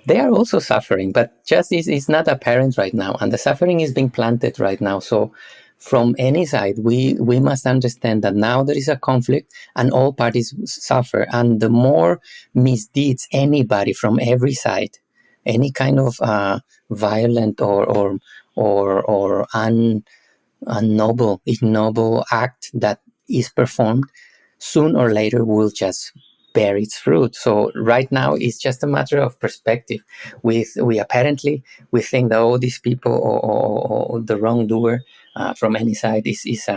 they are also suffering, but just is not apparent right now, and the suffering is being planted right now. So from any side, we must understand that now there is a conflict and all parties suffer, and the more misdeeds anybody from every side, any kind of violent or ignoble act that is performed, soon or later will just bear its fruit. So right now it's just a matter of perspective. We apparently think that these people or the wrongdoer from any side is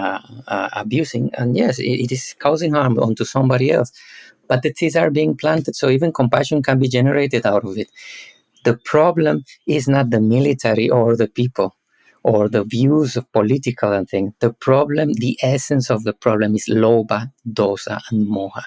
abusing, and yes, it is causing harm onto somebody else. But the seeds are being planted, so even compassion can be generated out of it. The problem is not the military or the people or the views of political and things. The problem, the essence of the problem is lobha, dosa, and moha.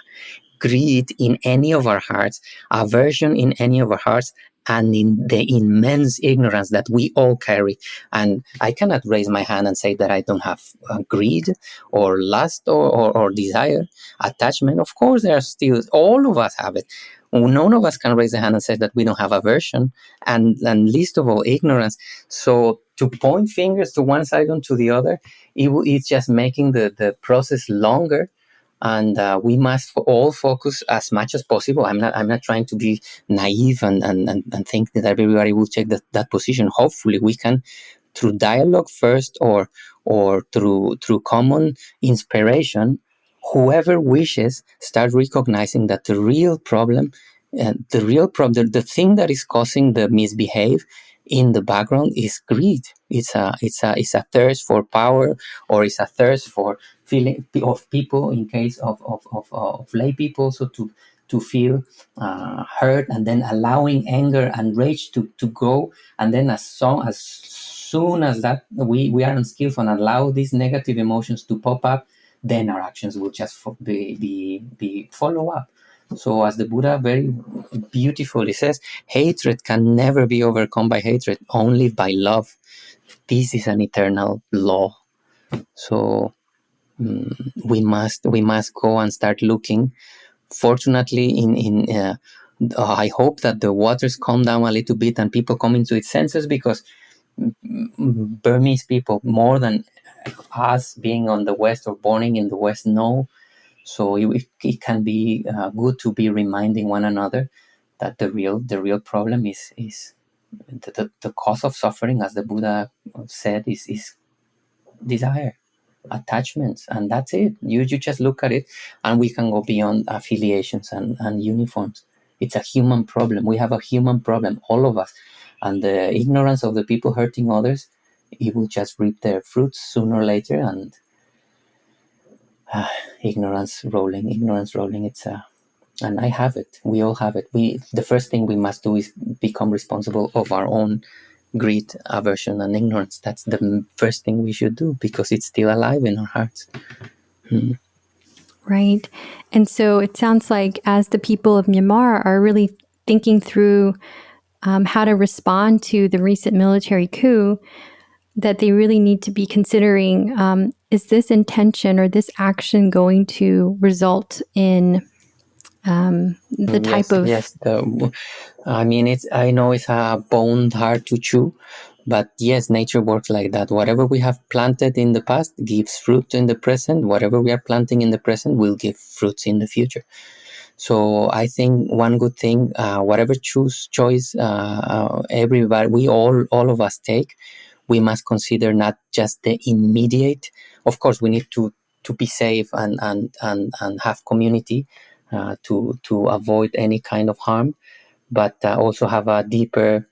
Greed in any of our hearts, aversion in any of our hearts, and in the immense ignorance that we all carry. And I cannot raise my hand and say that I don't have greed or lust or desire, attachment. Of course, there are still, all of us have it. None of us can raise a hand and say that we don't have aversion, and least of all, ignorance. So to point fingers to one side and to the other, it's just making the process longer. And we must all focus as much as possible. I'm not trying to be naive and think that everybody will take that position. Hopefully we can, through dialogue first or through common inspiration, whoever wishes, start recognizing that the real problem, the thing that is causing the misbehave in the background is greed. It's a thirst for power, or it's a thirst for feeling of people, in case of lay people, so to feel hurt, and then allowing anger and rage to go, and then as soon as that we are unskillful and allow these negative emotions to pop up, then our actions will just be follow up. So as the Buddha very beautifully says, hatred can never be overcome by hatred, only by love. This is an eternal law. So we must go and start looking. Fortunately, I hope that the waters calm down a little bit and people come into its senses, because Burmese people, more than us being on the West or born in the West, know. So it can be good to be reminding one another that the real problem is the cause of suffering, as the Buddha said, is desire, attachments, and that's it. You just look at it, and we can go beyond affiliations and uniforms. It's a human problem. We have a human problem, all of us, and the ignorance of the people hurting others, it will just reap their fruits sooner or later. And ignorance rolling. It's and I have it. We all have it. The first thing we must do is become responsible of our own greed, aversion, and ignorance. That's the first thing we should do, because it's still alive in our hearts. Right. And so it sounds like, as the people of Myanmar are really thinking through how to respond to the recent military coup, that they really need to be considering, is this intention or this action going to result in the type of... Yes. I know it's a bone hard to chew, but yes, nature works like that. Whatever we have planted in the past gives fruit in the present. Whatever we are planting in the present will give fruits in the future. So I think one good thing, whatever choice everybody, we all of us take, we must consider not just the immediate. Of course, we need to be safe and have community to avoid any kind of harm, but also have a deeper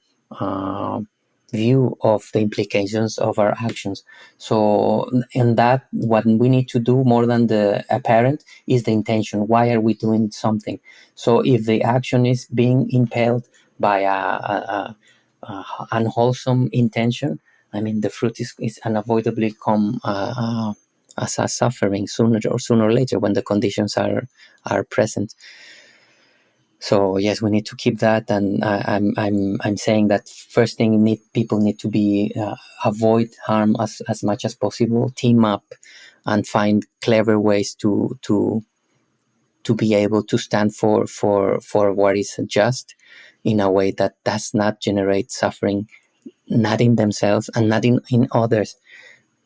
view of the implications of our actions. So in that, what we need to do more than the apparent is the intention. Why are we doing something? So if the action is being impelled by a unwholesome intention, I mean, the fruit is unavoidably come as a suffering sooner or later when the conditions are present. So yes, we need to keep that, and I'm saying that first thing people need to be avoid harm as much as possible, team up, and find clever ways to be able to stand for what is just, in a way that does not generate suffering, not in themselves and not in others.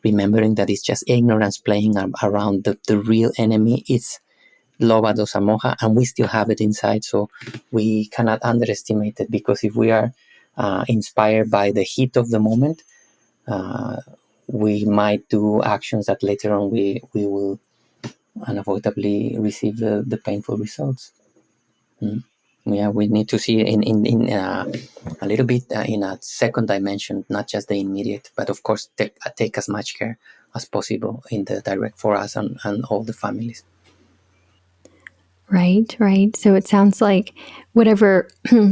Remembering that it's just ignorance playing around. The real enemy is Loba dosa moha, and we still have it inside, so we cannot underestimate it, because if we are inspired by the heat of the moment, we might do actions that later on we will unavoidably receive the painful results. Yeah, we need to see in a little bit in a second dimension, not just the immediate, but of course take as much care as possible in the direct for us and all the families. Right, right. So it sounds like whatever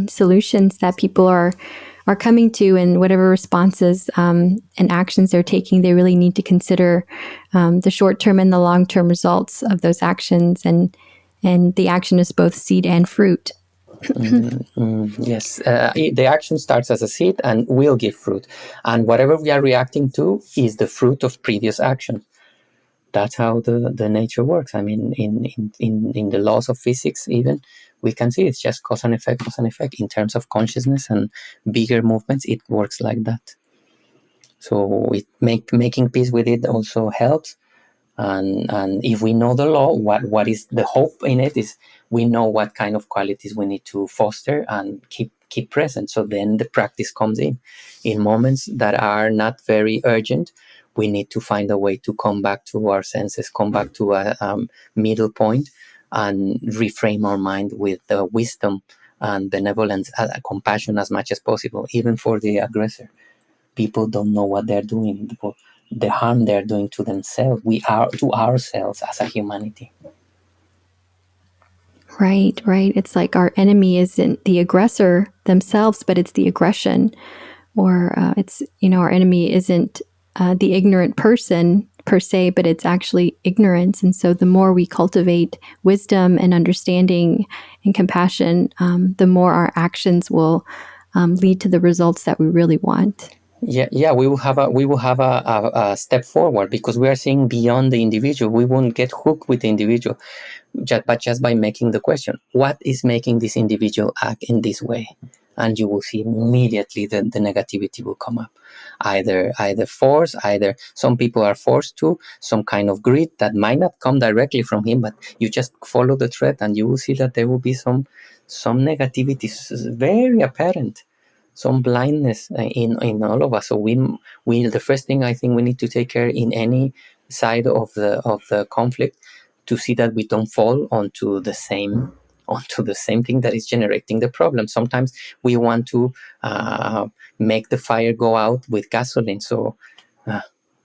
solutions that people are coming to, and whatever responses and actions they're taking, they really need to consider the short-term and the long-term results of those actions, and the action is both seed and fruit. Yes, the action starts as a seed and will give fruit, and whatever we are reacting to is the fruit of previous action. That's how the nature works. I mean, in the laws of physics, even we can see it's just cause and effect. In terms of consciousness and bigger movements, it works like that. So making peace with it also helps. And if we know the law, what is the hope in it is we know what kind of qualities we need to foster and keep present. So then the practice comes in moments that are not very urgent. We need to find a way to come back to our senses, come back to a middle point, and reframe our mind with the wisdom and benevolence, compassion as much as possible, even for the aggressor. People don't know what they're doing, the harm they're doing to themselves. We are to ourselves as a humanity. Right, right. It's like our enemy isn't the aggressor themselves, but it's the aggression. Or it's, our enemy isn't the ignorant person per se, but it's actually ignorance. And so the more we cultivate wisdom and understanding and compassion, the more our actions will lead to the results that we really want. Yeah, we will have a step forward, because we are seeing beyond the individual. We won't get hooked with the individual, but just by making the question, what is making this individual act in this way? And you will see immediately the negativity will come up. Either force, either some people are forced to, some kind of greed that might not come directly from him, but you just follow the thread and you will see that there will be some negativity, very apparent, some blindness in all of us. So we the first thing I think we need to take care in any side of the conflict, to see that we don't fall onto the same thing that is generating the problem. Sometimes we want to make the fire go out with gasoline. So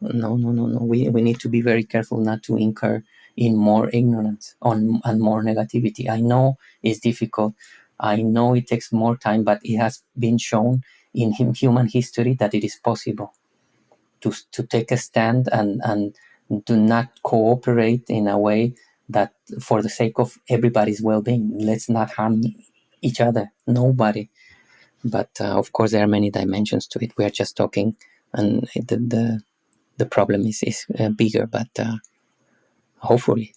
no. We need to be very careful not to incur in more ignorance and more negativity. I know it's difficult. I know it takes more time, but it has been shown in human history that it is possible to take a stand and do not cooperate in a way that, for the sake of everybody's well-being, let's not harm each other, nobody. But of course, there are many dimensions to it. We are just talking, and the problem is bigger. But hopefully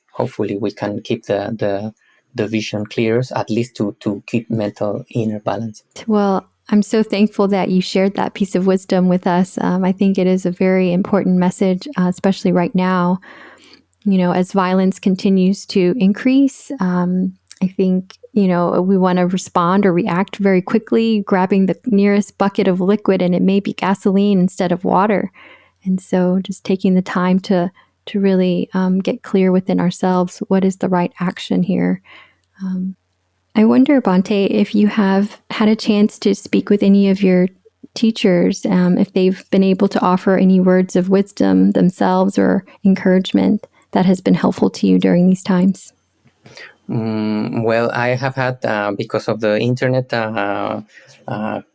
we can keep the vision clear, at least to keep mental inner balance. Well, I'm so thankful that you shared that piece of wisdom with us. I think it is a very important message, especially right now. As violence continues to increase, I think, we want to respond or react very quickly, grabbing the nearest bucket of liquid, and it may be gasoline instead of water. And so just taking the time to really get clear within ourselves, what is the right action here? I wonder, Bhante, if you have had a chance to speak with any of your teachers, if they've been able to offer any words of wisdom themselves or encouragement that has been helpful to you during these times. Well, I have had, because of the internet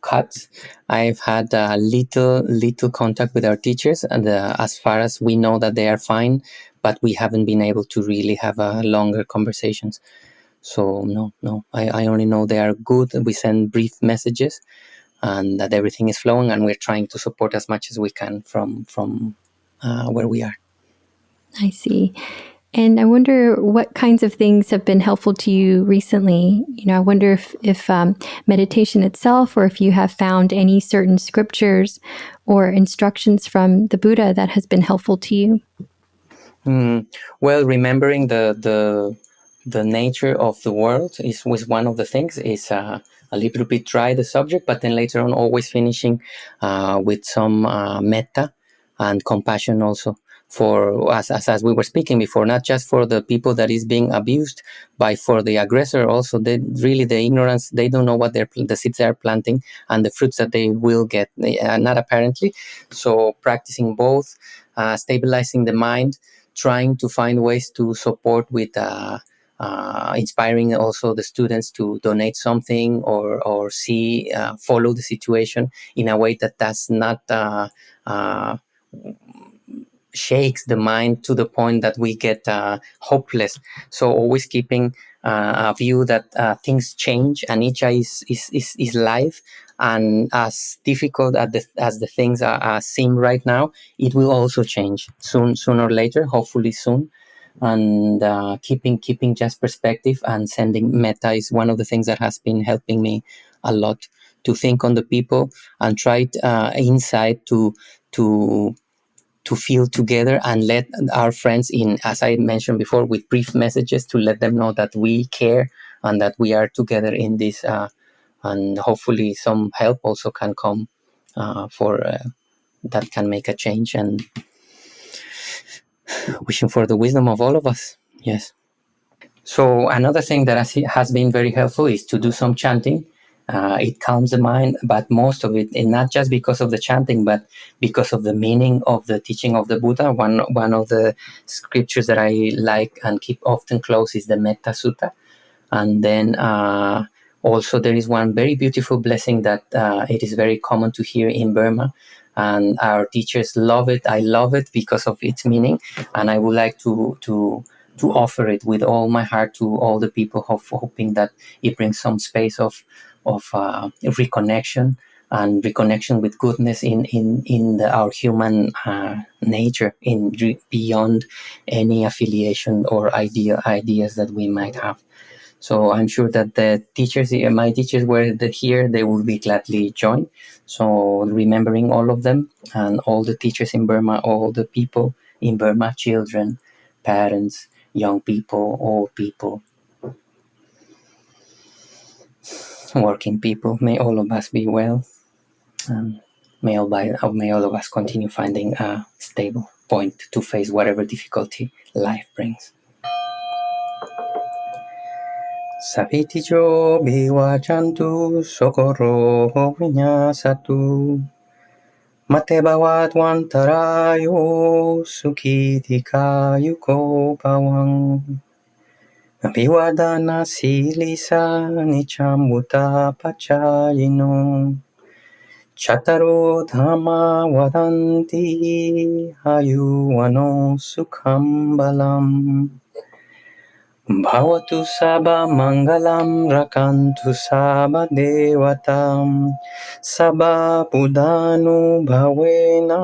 cuts, I've had little contact with our teachers, and as far as we know that they are fine, but we haven't been able to really have longer conversations. So no, I only know they are good. We send brief messages, and that everything is flowing, and we're trying to support as much as we can from where we are. I see. And I wonder what kinds of things have been helpful to you recently. I wonder if meditation itself, or if you have found any certain scriptures or instructions from the Buddha that has been helpful to you. Well, remembering the nature of the world was one of the things. Is a little bit dry, the subject, but then later on always finishing with some metta and compassion also, for as we were speaking before, not just for the people that is being abused, but for the aggressor also. They really, the ignorance, they don't know what the seeds they are planting and the fruits that they will get, not apparently. So practicing both, stabilizing the mind, trying to find ways to support with inspiring also the students to donate something, or see, follow the situation in a way that does not shakes the mind to the point that we get hopeless. So always keeping a view that things change, and each is life, and as difficult as the things seem right now, it will also change sooner or later, hopefully soon. And keeping just perspective and sending metta is one of the things that has been helping me a lot, to think on the people and try inside to feel together, and let our friends in, as I mentioned before, with brief messages, to let them know that we care and that we are together in this, and hopefully some help also can come for that can make a change, and wishing for the wisdom of all of us. Yes. So another thing that has been very helpful is to do some chanting. It calms the mind, but most of it, and not just because of the chanting, but because of the meaning of the teaching of the Buddha. One of the scriptures that I like and keep often close is the Metta Sutta. And then also there is one very beautiful blessing that it is very common to hear in Burma, and our teachers love it. I love it because of its meaning, and I would like to offer it with all my heart to all the people, hoping that it brings some space of reconnection, and reconnection with goodness in our human nature, beyond any affiliation or ideas that we might have. So I'm sure that the teachers, my teachers were here, they will be gladly join. So remembering all of them, and all the teachers in Burma, all the people in Burma, children, parents, young people, old people, working people, may all of us be well, and may all of us continue finding a stable point to face whatever difficulty life brings. Sapitijo biwachantu sokoro vinyasatu mate bawat wantarayo sukhitika yuko pawang Abhiwadana silisa nichambuta pachayino Chataro dhamma vadanti ayuwano sukham balam Bhavatu Sabha Mangalam Rakantu Sabha Devatam Sabha Buddhanu Bhavena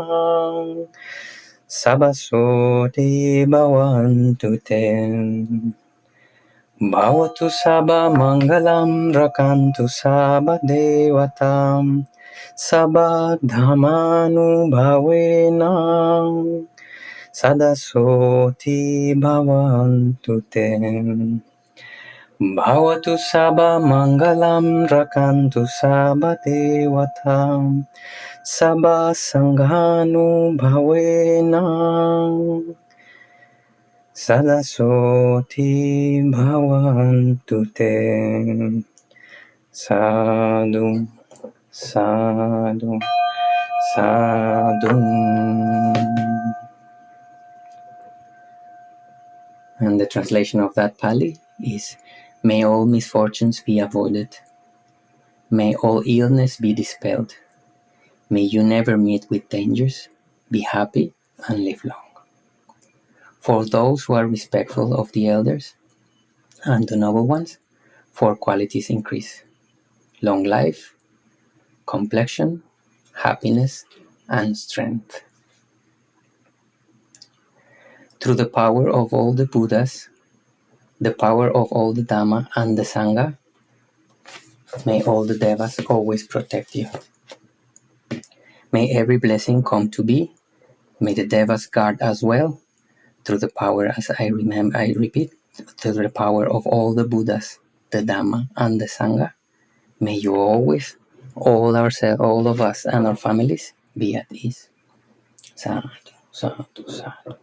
Sabha Soti Bhavantu Te Bhavatu Sabha Mangalam Rakantu Sabha Devatam Sabha Dhamanu Bhavena Sadasoti Bhavantu Te. Bhavatu Sabha Mangalam Rakantu Sabha Devatam Sabha Sanghanu Bhavena Sadasoti Bhavantu Te. Sadhu, sadhu, sadhu. And the translation of that Pali is, may all misfortunes be avoided. May all illness be dispelled. May you never meet with dangers. Be happy and live long. For those who are respectful of the elders and the noble ones, 4 qualities increase: long life, complexion, happiness, and strength. Through the power of all the Buddhas, the power of all the Dhamma and the Sangha, may all the Devas always protect you. May every blessing come to be. May the Devas guard us well. Through the power, as I repeat, through the power of all the Buddhas, the Dhamma and the Sangha, may you always, all of us and our families, be at ease. Sadhu, sadhu, sadhu.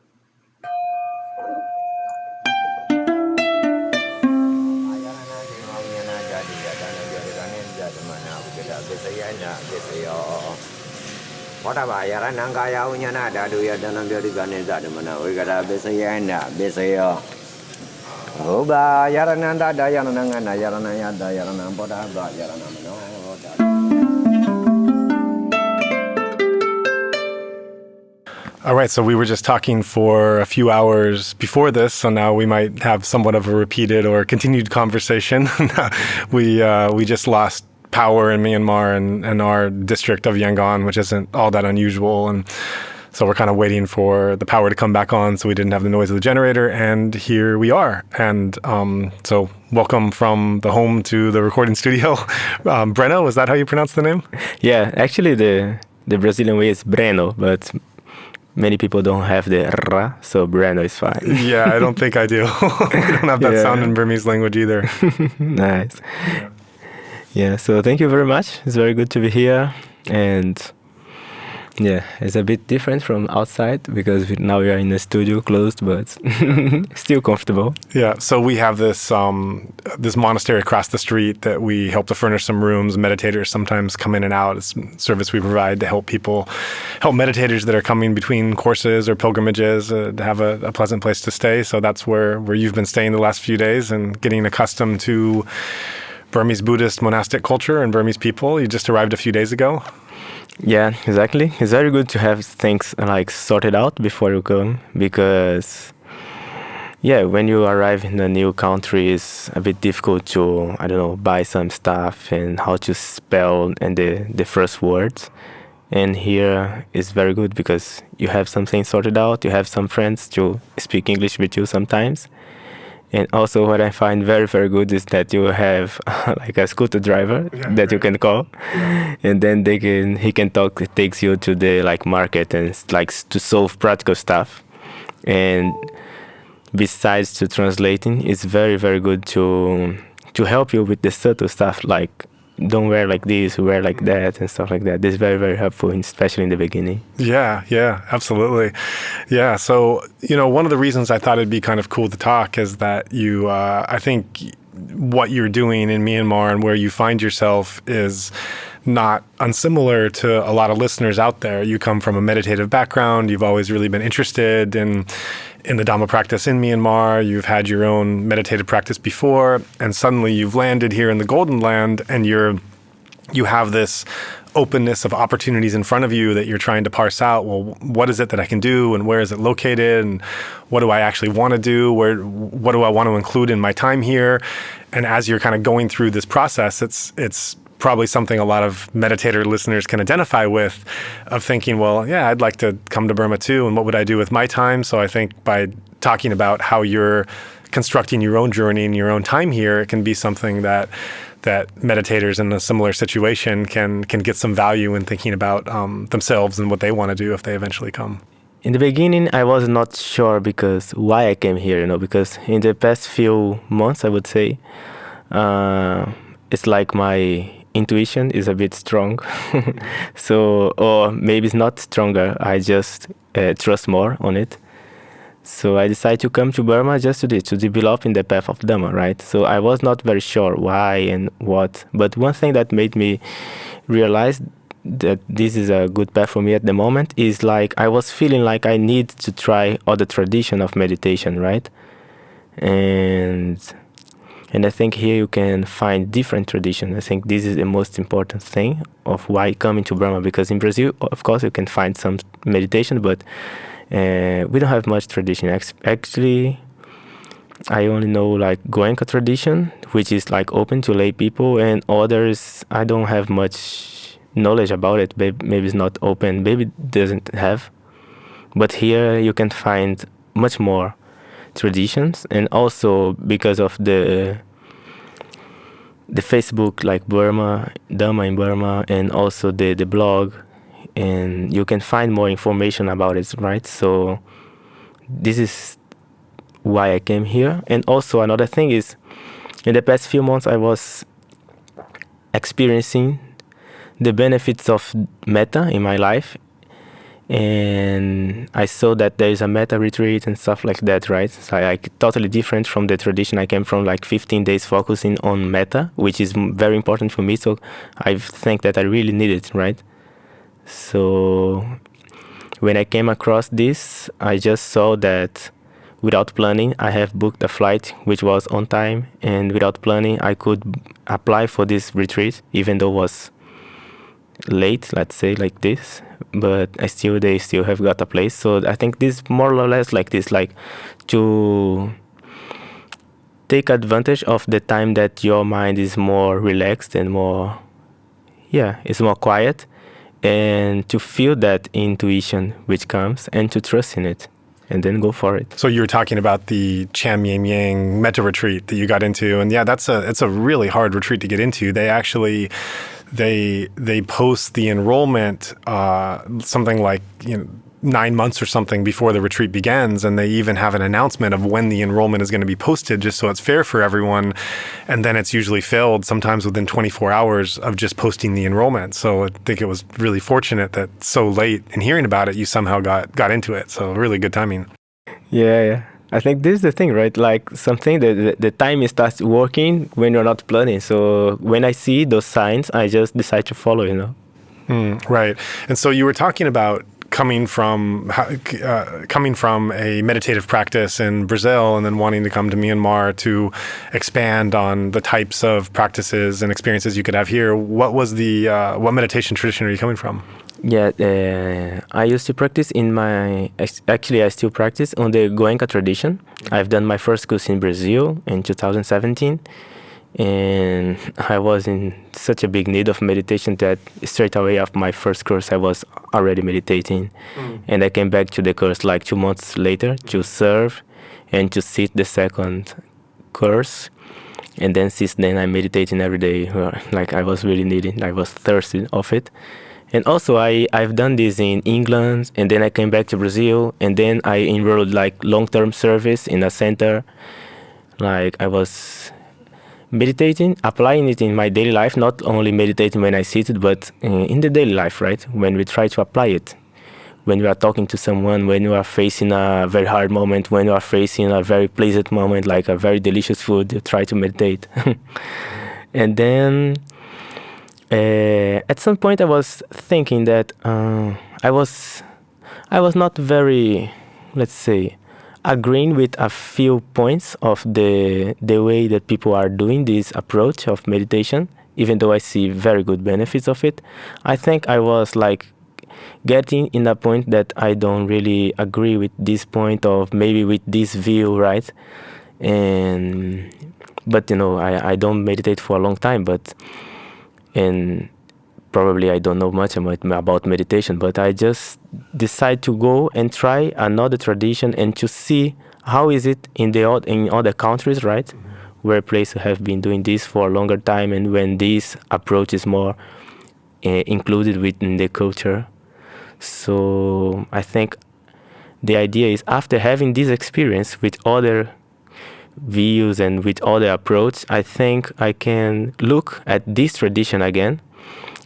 All right, so we were just talking for a few hours before this, so now we might have somewhat of a repeated or continued conversation. We just lost power in Myanmar and our district of Yangon, which isn't all that unusual, and so we're kind of waiting for the power to come back on so we didn't have the noise of the generator, and here we are. And so welcome from the home to the recording studio. Breno, is that how you pronounce the name? Yeah, actually the Brazilian way is Breno, but many people don't have the ra, so Breno is fine. Yeah, I don't think I do. We don't have that sound in Burmese language either. Nice. Yeah, so thank you very much. It's very good to be here. And yeah, it's a bit different from outside because now we are in a studio closed, but still comfortable. Yeah, so we have this this monastery across the street that we help to furnish some rooms. Meditators sometimes come in and out. It's a service we provide to help meditators that are coming between courses or pilgrimages to have a pleasant place to stay. So that's where you've been staying the last few days and getting accustomed to Burmese Buddhist monastic culture and Burmese people. You just arrived a few days ago. Yeah, exactly. It's very good to have things like sorted out before you come because, yeah, when you arrive in a new country, it's a bit difficult to, buy some stuff and how to spell and the first words. And here is very good because you have something sorted out. You have some friends to speak English with you sometimes. And also what I find very, very good is that you have like a scooter driver that you can call. And then he can talk, it takes you to the market and to solve practical stuff. And besides to translating, it's very, very good to help you with the subtle stuff like don't wear like this, wear like that and stuff like that. This is very, very helpful, especially in the beginning. Yeah, absolutely. Yeah, so, one of the reasons I thought it'd be kind of cool to talk is that I think what you're doing in Myanmar and where you find yourself is not unsimilar to a lot of listeners out there. You come from a meditative background. You've always really been interested in the Dhamma practice in Myanmar. You've had your own meditative practice before, and suddenly you've landed here in the Golden Land, and you have this openness of opportunities in front of you that you're trying to parse out. Well, what is it that I can do, and where is it located, and what do I actually want to do? What do I want to include in my time here? And as you're kind of going through this process, it's probably something a lot of meditator listeners can identify with, of thinking, well, yeah, I'd like to come to Burma too, and what would I do with my time? So I think by talking about how you're constructing your own journey and your own time here, it can be something that meditators in a similar situation can get some value in thinking about themselves and what they want to do if they eventually come. in the beginning, I was not sure because why I came here, because in the past few months, I would say, it's like my intuition is a bit strong. So, or maybe it's not stronger. I just trust more on it. So I decided to come to Burma just to develop in the path of Dhamma, right? So I was not very sure why and what. But one thing that made me realize that this is a good path for me at the moment is like I was feeling like I need to try other tradition of meditation, right? And I think here you can find different tradition. I think this is the most important thing of why coming to Burma, because in Brazil, of course, you can find some meditation, but we don't have much tradition. Actually, I only know like Goenka tradition, which is like open to lay people, and others I don't have much knowledge about it. Maybe it's not open, maybe it doesn't have. But here you can find much more traditions, and also because of the Facebook, like Burma, Dhamma in Burma, and also the blog, and you can find more information about it, right? So this is why I came here. And also another thing is, in the past few months, I was experiencing the benefits of metta in my life, and I saw that there is a metta retreat and stuff like that, right? So like totally different from the tradition I came from, like 15 days focusing on metta, which is very important for me. So I think that I really need it, right? So when I came across this, I just saw that without planning, I have booked a flight which was on time, and without planning, I could apply for this retreat, even though it was late, let's say like this, but they still have got a place. So I think this more or less like this, like to take advantage of the time that your mind is more relaxed and more, it's more quiet, and to feel that intuition which comes and to trust in it and then go for it. So you were talking about the Cham Yam Yang metta retreat that you got into, and it's a really hard retreat to get into. They actually they post the enrollment something like 9 months or something before the retreat begins, and they even have an announcement of when the enrollment is going to be posted, just so it's fair for everyone. And then it's usually filled sometimes within 24 hours of just posting the enrollment. So I think it was really fortunate that so late in hearing about it, you somehow got into it. So really good timing. Yeah. I think this is the thing, right? Like something that the timing starts working when you're not planning. So when I see those signs, I just decide to follow, Right. And so you were talking about coming from a meditative practice in Brazil and then wanting to come to Myanmar to expand on the types of practices and experiences you could have here. What was what meditation tradition are you coming from? Yeah, I used to practice actually I still practice on the Goenka tradition. I've done my first course in Brazil in 2017, and I was in such a big need of meditation that straight away after my first course I was already meditating. And I came back to the course like 2 months later to serve and to sit the second course. And then since then I'm meditating every day, like I was really needing, I was thirsty of it. And also I've done this in England, and then I came back to Brazil, and then I enrolled like long-term service in a center. Like I was meditating, applying it in my daily life, not only meditating when I sit, but in the daily life, right? When we try to apply it. When you are talking to someone, when you are facing a very hard moment, when you are facing a very pleasant moment, like a very delicious food, you try to meditate. And then at some point I was thinking that I was not very, let's say, agreeing with a few points of the way that people are doing this approach of meditation, even though I see very good benefits of it. I think I was like getting in a point that I don't really agree with this point of maybe with this view, right? But I don't meditate for a long time, and probably I don't know much about meditation, but I just decide to go and try another tradition and to see how is it in other countries, right? Where places have been doing this for a longer time, and when this approach is more included within the culture. So I think the idea is after having this experience with other views and with other approach, I think I can look at this tradition again.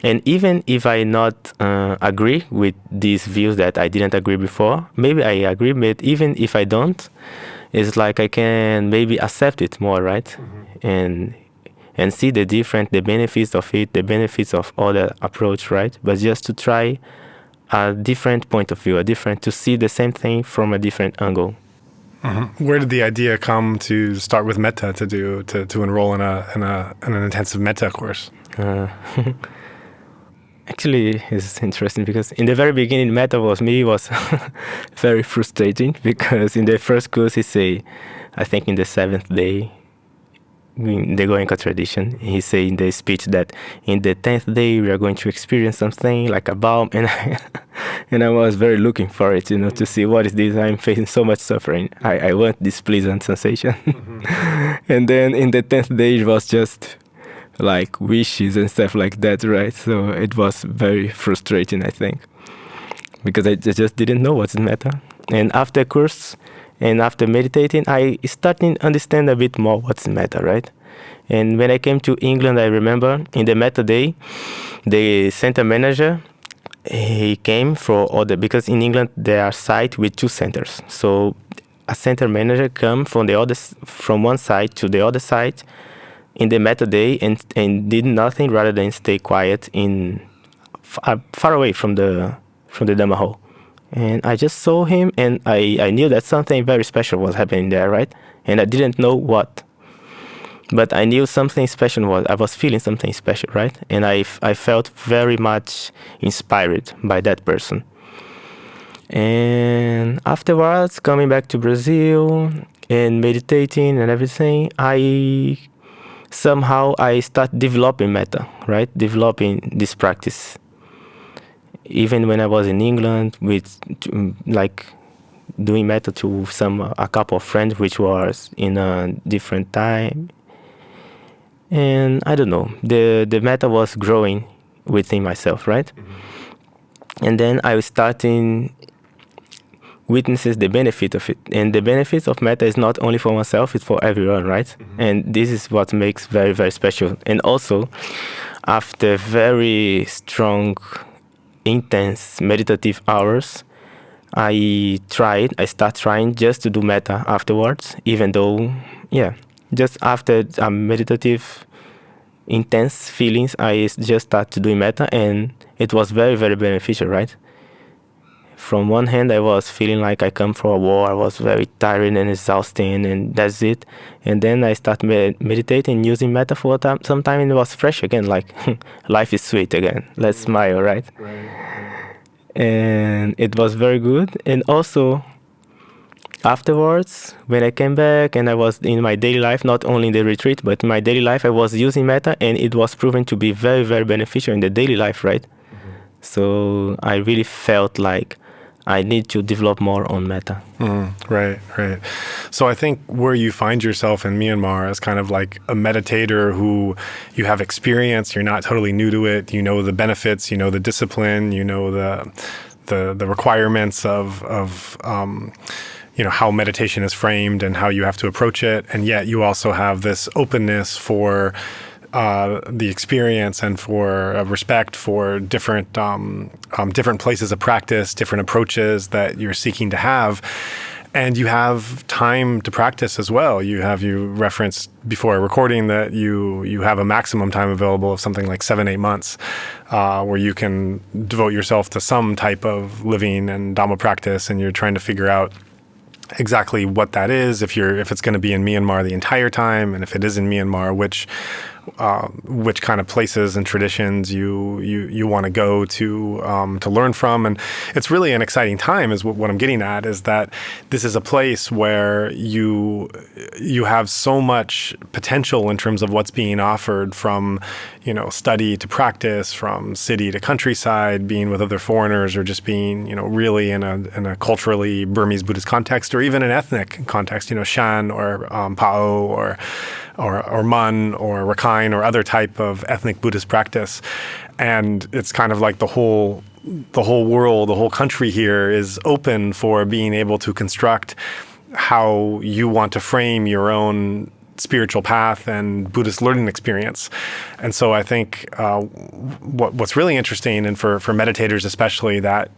And even if I not agree with these views that I didn't agree before, maybe I agree, but even if I don't, it's like I can maybe accept it more, right? Mm-hmm. And see the benefits of it, the benefits of other approach, right? But just to try a different point of view, to see the same thing from a different angle. Mm-hmm. Where did the idea come to start with metta to enroll in an intensive metta course? Actually, it's interesting because in the very beginning, metta was very frustrating because in the first course, he say, I think in the 7th day, in the Goenka tradition, he say in the speech that in the 10th day we are going to experience something like a balm, and I was very looking for it, to see what is this. I'm facing so much suffering. I want this pleasant sensation, and then in the 10th day it was just like wishes and stuff like that, right? So it was very frustrating, I think, because I just didn't know what's metta. And after course and after meditating, I started to understand a bit more what's metta, right? And when I came to England, I remember in the metta day, the center manager, he came because in England there are sites with 2 centers. So a center manager come from one side to the other side in the metta day and did nothing rather than stay quiet far away from the Dhamma hall. And I just saw him, and I knew that something very special was happening there, right? And I didn't know what, but I knew something special was. I was feeling something special, right? And I felt very much inspired by that person. And afterwards, coming back to Brazil and meditating and everything, I start developing metta, right? Developing this practice. Even when I was in England, doing metta to a couple of friends, which was in a different time, and I don't know, the metta was growing within myself, right? Mm-hmm. And then I was starting witnesses the benefit of it, and the benefits of metta is not only for myself; it's for everyone, right? Mm-hmm. And this is what makes very, very special. And also, after very strong, intense meditative hours, I start trying just to do metta afterwards, even though, just after a meditative intense feelings, I just start to do metta, and it was very, very beneficial, right? From one hand, I was feeling like I come from a war, I was very tired and exhausting, and that's it. And then I start meditating, using metta for some time, and it was fresh again, like life is sweet again. Let's smile, right? And it was very good. And also, afterwards, when I came back and I was in my daily life, not only in the retreat, but in my daily life, I was using metta, and it was proven to be very, very beneficial in the daily life, right? Mm-hmm. So I really felt like I need to develop more on metta. Right. So I think where you find yourself in Myanmar as kind of like a meditator who you have experience, you're not totally new to it, you know the benefits, you know the discipline, you know the requirements of how meditation is framed and how you have to approach it, and yet you also have this openness for the experience and for respect for different places of practice, different approaches that you're seeking to have. And you have time to practice as well. You referenced before recording that you have a maximum time available of something like 7-8 months, where you can devote yourself to some type of living and Dhamma practice, and you're trying to figure out exactly what that is, if it's going to be in Myanmar the entire time, and if it is in Myanmar, which kind of places and traditions you want to go to learn from. And it's really an exciting time, is what I'm getting at, is that this is a place where you have so much potential in terms of what's being offered, from study to practice, from city to countryside, being with other foreigners, or just being really in a culturally Burmese Buddhist context, or even an ethnic context, Shan or Pao or Mun or Rakhine or other type of ethnic Buddhist practice. And it's kind of like the whole the whole world, the whole country here is open for being able to construct how you want to frame your own spiritual path and Buddhist learning experience. And so I think what's really interesting, and for meditators especially, that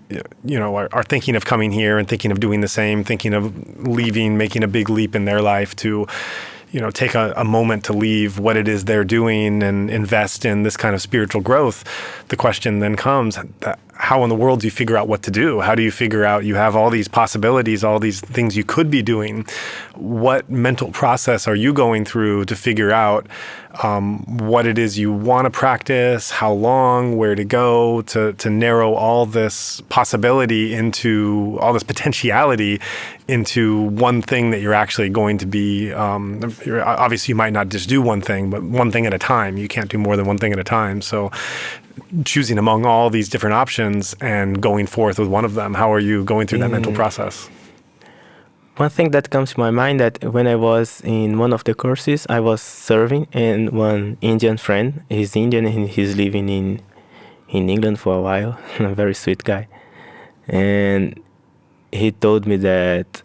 are thinking of coming here and thinking of doing the same, thinking of leaving, making a big leap in their life to take a moment to leave what it is they're doing and invest in this kind of spiritual growth. The question then comes, how in the world do you figure out what to do? How do you figure out you have all these possibilities, all these things you could be doing? What mental process are you going through to figure out what it is you want to practice, how long, where to go, to narrow all this possibility into, all this potentiality into one thing that you're actually going to be, obviously you might not just do one thing, but one thing at a time. You can't do more than one thing at a time. So choosing among all these different options and going forth with one of them, how are you going through that mental process? One thing that comes to my mind, that when I was in one of the courses, I was serving, and one Indian friend, he's Indian and he's living in England for a while, a very sweet guy. And he told me that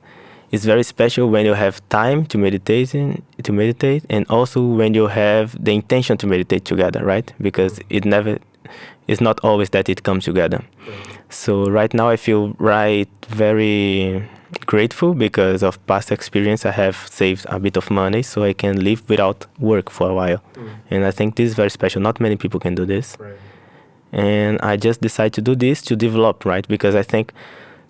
it's very special when you have time to meditate, and also when you have the intention to meditate together, right? Because it's not always that it comes together. So right now I feel very grateful because of past experience. I have saved a bit of money so I can live without work for a while. And I think this is very special. Not many people can do this. Right. And I just decided to do this to develop, right? Because I think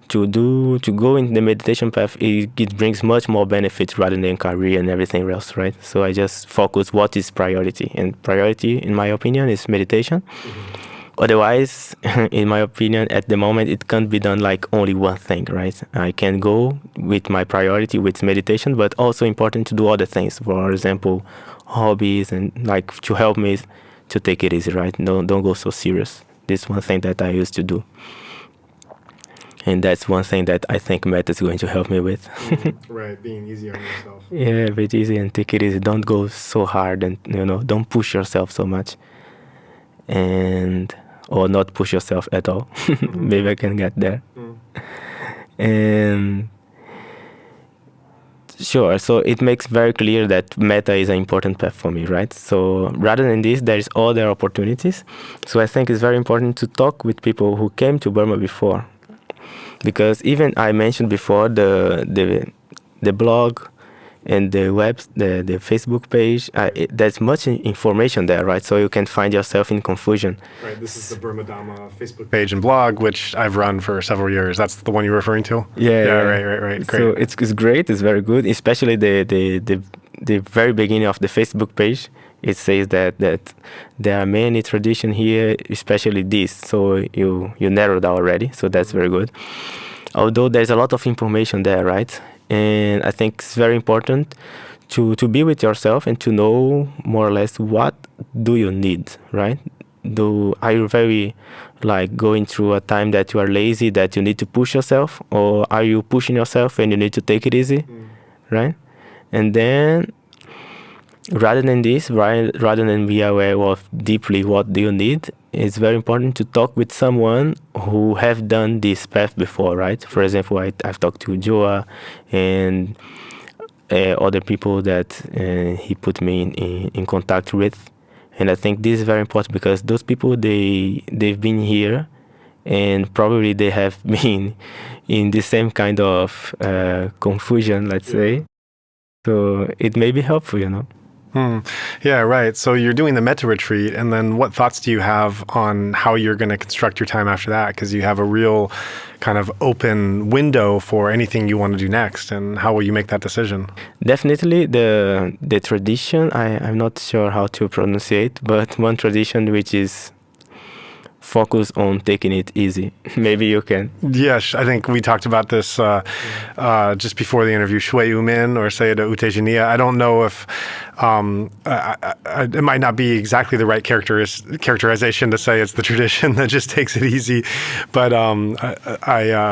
to go in the meditation path, it brings much more benefits rather than career and everything else, right? So I just focus what is priority. And priority, in my opinion, is meditation. Otherwise, in my opinion, at the moment, it can't be done like only one thing, right? I can go with my priority, with meditation, but also important to do other things. For example, hobbies, and like to help me to take it easy, right? Don't go so serious. This is one thing that I used to do. And that's one thing that I think Metta is going to help me with. Right, being easy on yourself. Yeah, a bit easy and take it easy. Don't go so hard, and don't push yourself so much. Or not push yourself at all. Maybe I can get there. And sure, so it makes very clear that Metta is an important path for me, right? So rather than this, there is other opportunities. So I think it's very important to talk with people who came to Burma before. Because even I mentioned before the blog and the Facebook page, there's much information there, right? So you can find yourself in confusion. Right, this is the Burma Dhamma Facebook page and blog, which I've run for several years. That's the one you're referring to? Yeah. Right. Great. So it's great, it's very good, especially the very beginning of the Facebook page. It says that there are many traditions here, especially this. So you narrowed out already, so that's very good. Although there's a lot of information there, right? And I think it's very important to be with yourself and to know more or less what do you need, right? Are you very going through a time that you are lazy, that you need to push yourself, or are you pushing yourself and you need to take it easy, right? And then rather than be aware of deeply what do you need, it's very important to talk with someone who have done this path before, right? For example, I've talked to Joa and other people that he put me in contact with. And I think this is very important because those people, they've been here and probably they have been in the same kind of confusion, let's say. So it may be helpful, Yeah, right. So you're doing the Metta retreat, and then what thoughts do you have on how you're going to construct your time after that? Because you have a real kind of open window for anything you want to do next, and how will you make that decision? Definitely the tradition, I'm not sure how to pronounce it, but one tradition which is focus on taking it easy. Maybe you can. Yes, I think we talked about this just before the interview. Shui Umin or Sayadaw U Tejaniya. I don't know if it might not be exactly the right characterization to say it's the tradition that just takes it easy, but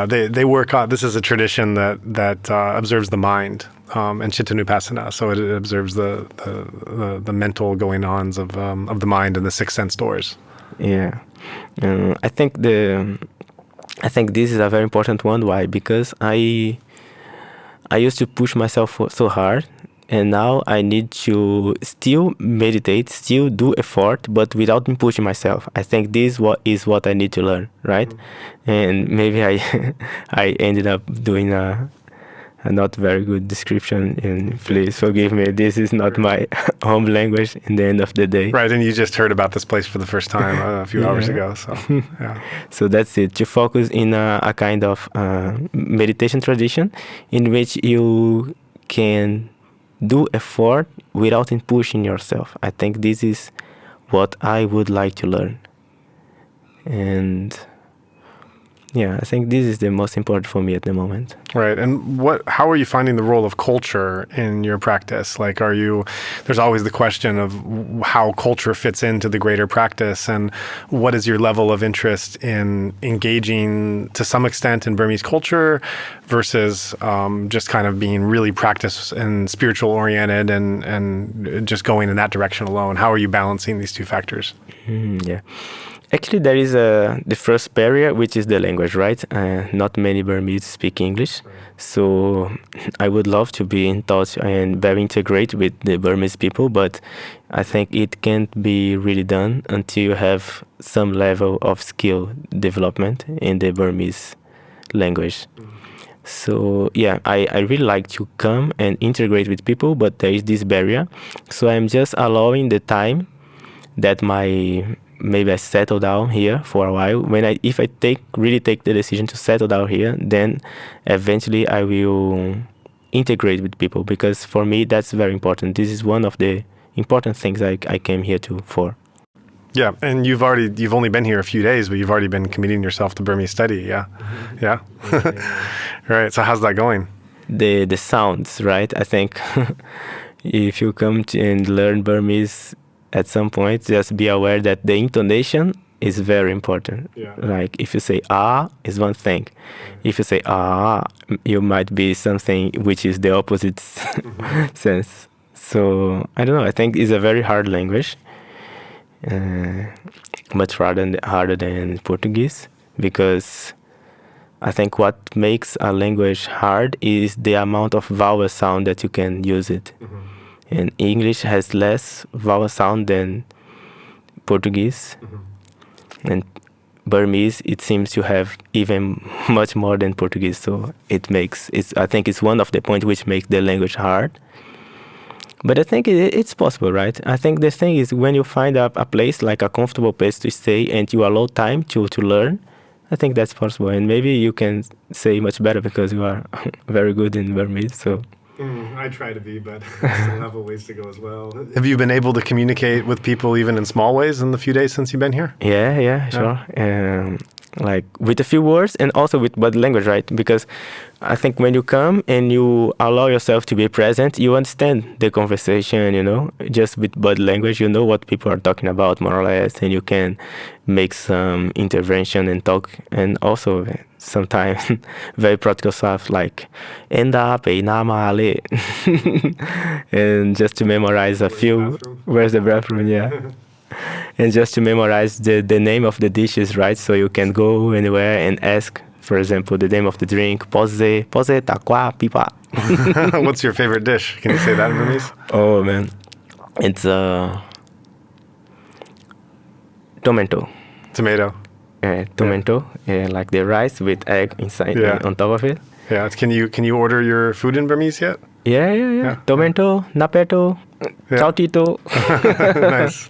they work on. This is a tradition that observes the mind. And Chittanupassana, so it observes the mental going-ons of the mind and the six sense doors. Yeah. I think this is a very important one. Why? Because I used to push myself so hard, and now I need to still meditate, still do effort, but without me pushing myself. I think this is what I need to learn, right? And maybe I I ended up doing a not very good description, and please forgive me, this is not my home language in the end of the day. Right, and you just heard about this place for the first time a few hours ago, so yeah. So that's it, to focus in a kind of meditation tradition in which you can do effort without pushing yourself. I think this is what I would like to learn. And yeah, I think this is the most important for me at the moment. Right. And how are you finding the role of culture in your practice? Like, there's always the question of how culture fits into the greater practice, and what is your level of interest in engaging to some extent in Burmese culture versus just kind of being really practice and spiritual oriented and just going in that direction alone? How are you balancing these two factors? Yeah. Actually, there is the first barrier, which is the language, right? Not many Burmese speak English. Right. So I would love to be in touch and very integrated with the Burmese people, but I think it can't be really done until you have some level of skill development in the Burmese language. So yeah, I really like to come and integrate with people, but there is this barrier. So I'm just allowing the time that maybe I settle down here for a while. If I really take the decision to settle down here, then eventually I will integrate with people, because for me that's very important. This is one of the important things I came here for. Yeah, and you've only been here a few days, but you've already been committing yourself to Burmese study. Yeah, yeah. Right. So how's that going? The sounds, right? I think if you come and learn Burmese at some point, just be aware that the intonation is very important. Yeah. Like if you say ah, is one thing. Yeah. If you say ah, you might be something which is the opposite sense. So I don't know. I think it's a very hard language, much harder than Portuguese, because I think what makes a language hard is the amount of vowel sound that you can use it. Mm-hmm. And English has less vowel sound than Portuguese. Mm-hmm. And Burmese, it seems to have even much more than Portuguese. So I think it's one of the points which makes the language hard. But I think it's possible, right? I think the thing is, when you find a place, like a comfortable place to stay, and you allow time to learn, I think that's possible. And maybe you can say much better because you are very good in Burmese. So I try to be, but I still have a ways to go as well. Have you been able to communicate with people even in small ways in the few days since you've been here? Yeah, sure. Like with a few words, and also with body language, right? Because I think when you come and you allow yourself to be present, you understand the conversation, just with body language, you know what people are talking about more or less, and you can make some intervention and talk. And also sometimes very practical stuff like enda pe nama ale, and just to memorize a few. Where's the bathroom? Yeah. And just to memorize the name of the dishes, right? So you can go anywhere and ask, for example, the name of the drink. Pose takwa pipa. What's your favorite dish? Can you say that in Burmese? Oh man, it's tomato. Tomato. Tomato. Yeah, like the rice with egg inside on top of it. Yeah. Can you order your food in Burmese yet? Yeah. Tomato, napeto, chautito. Nice.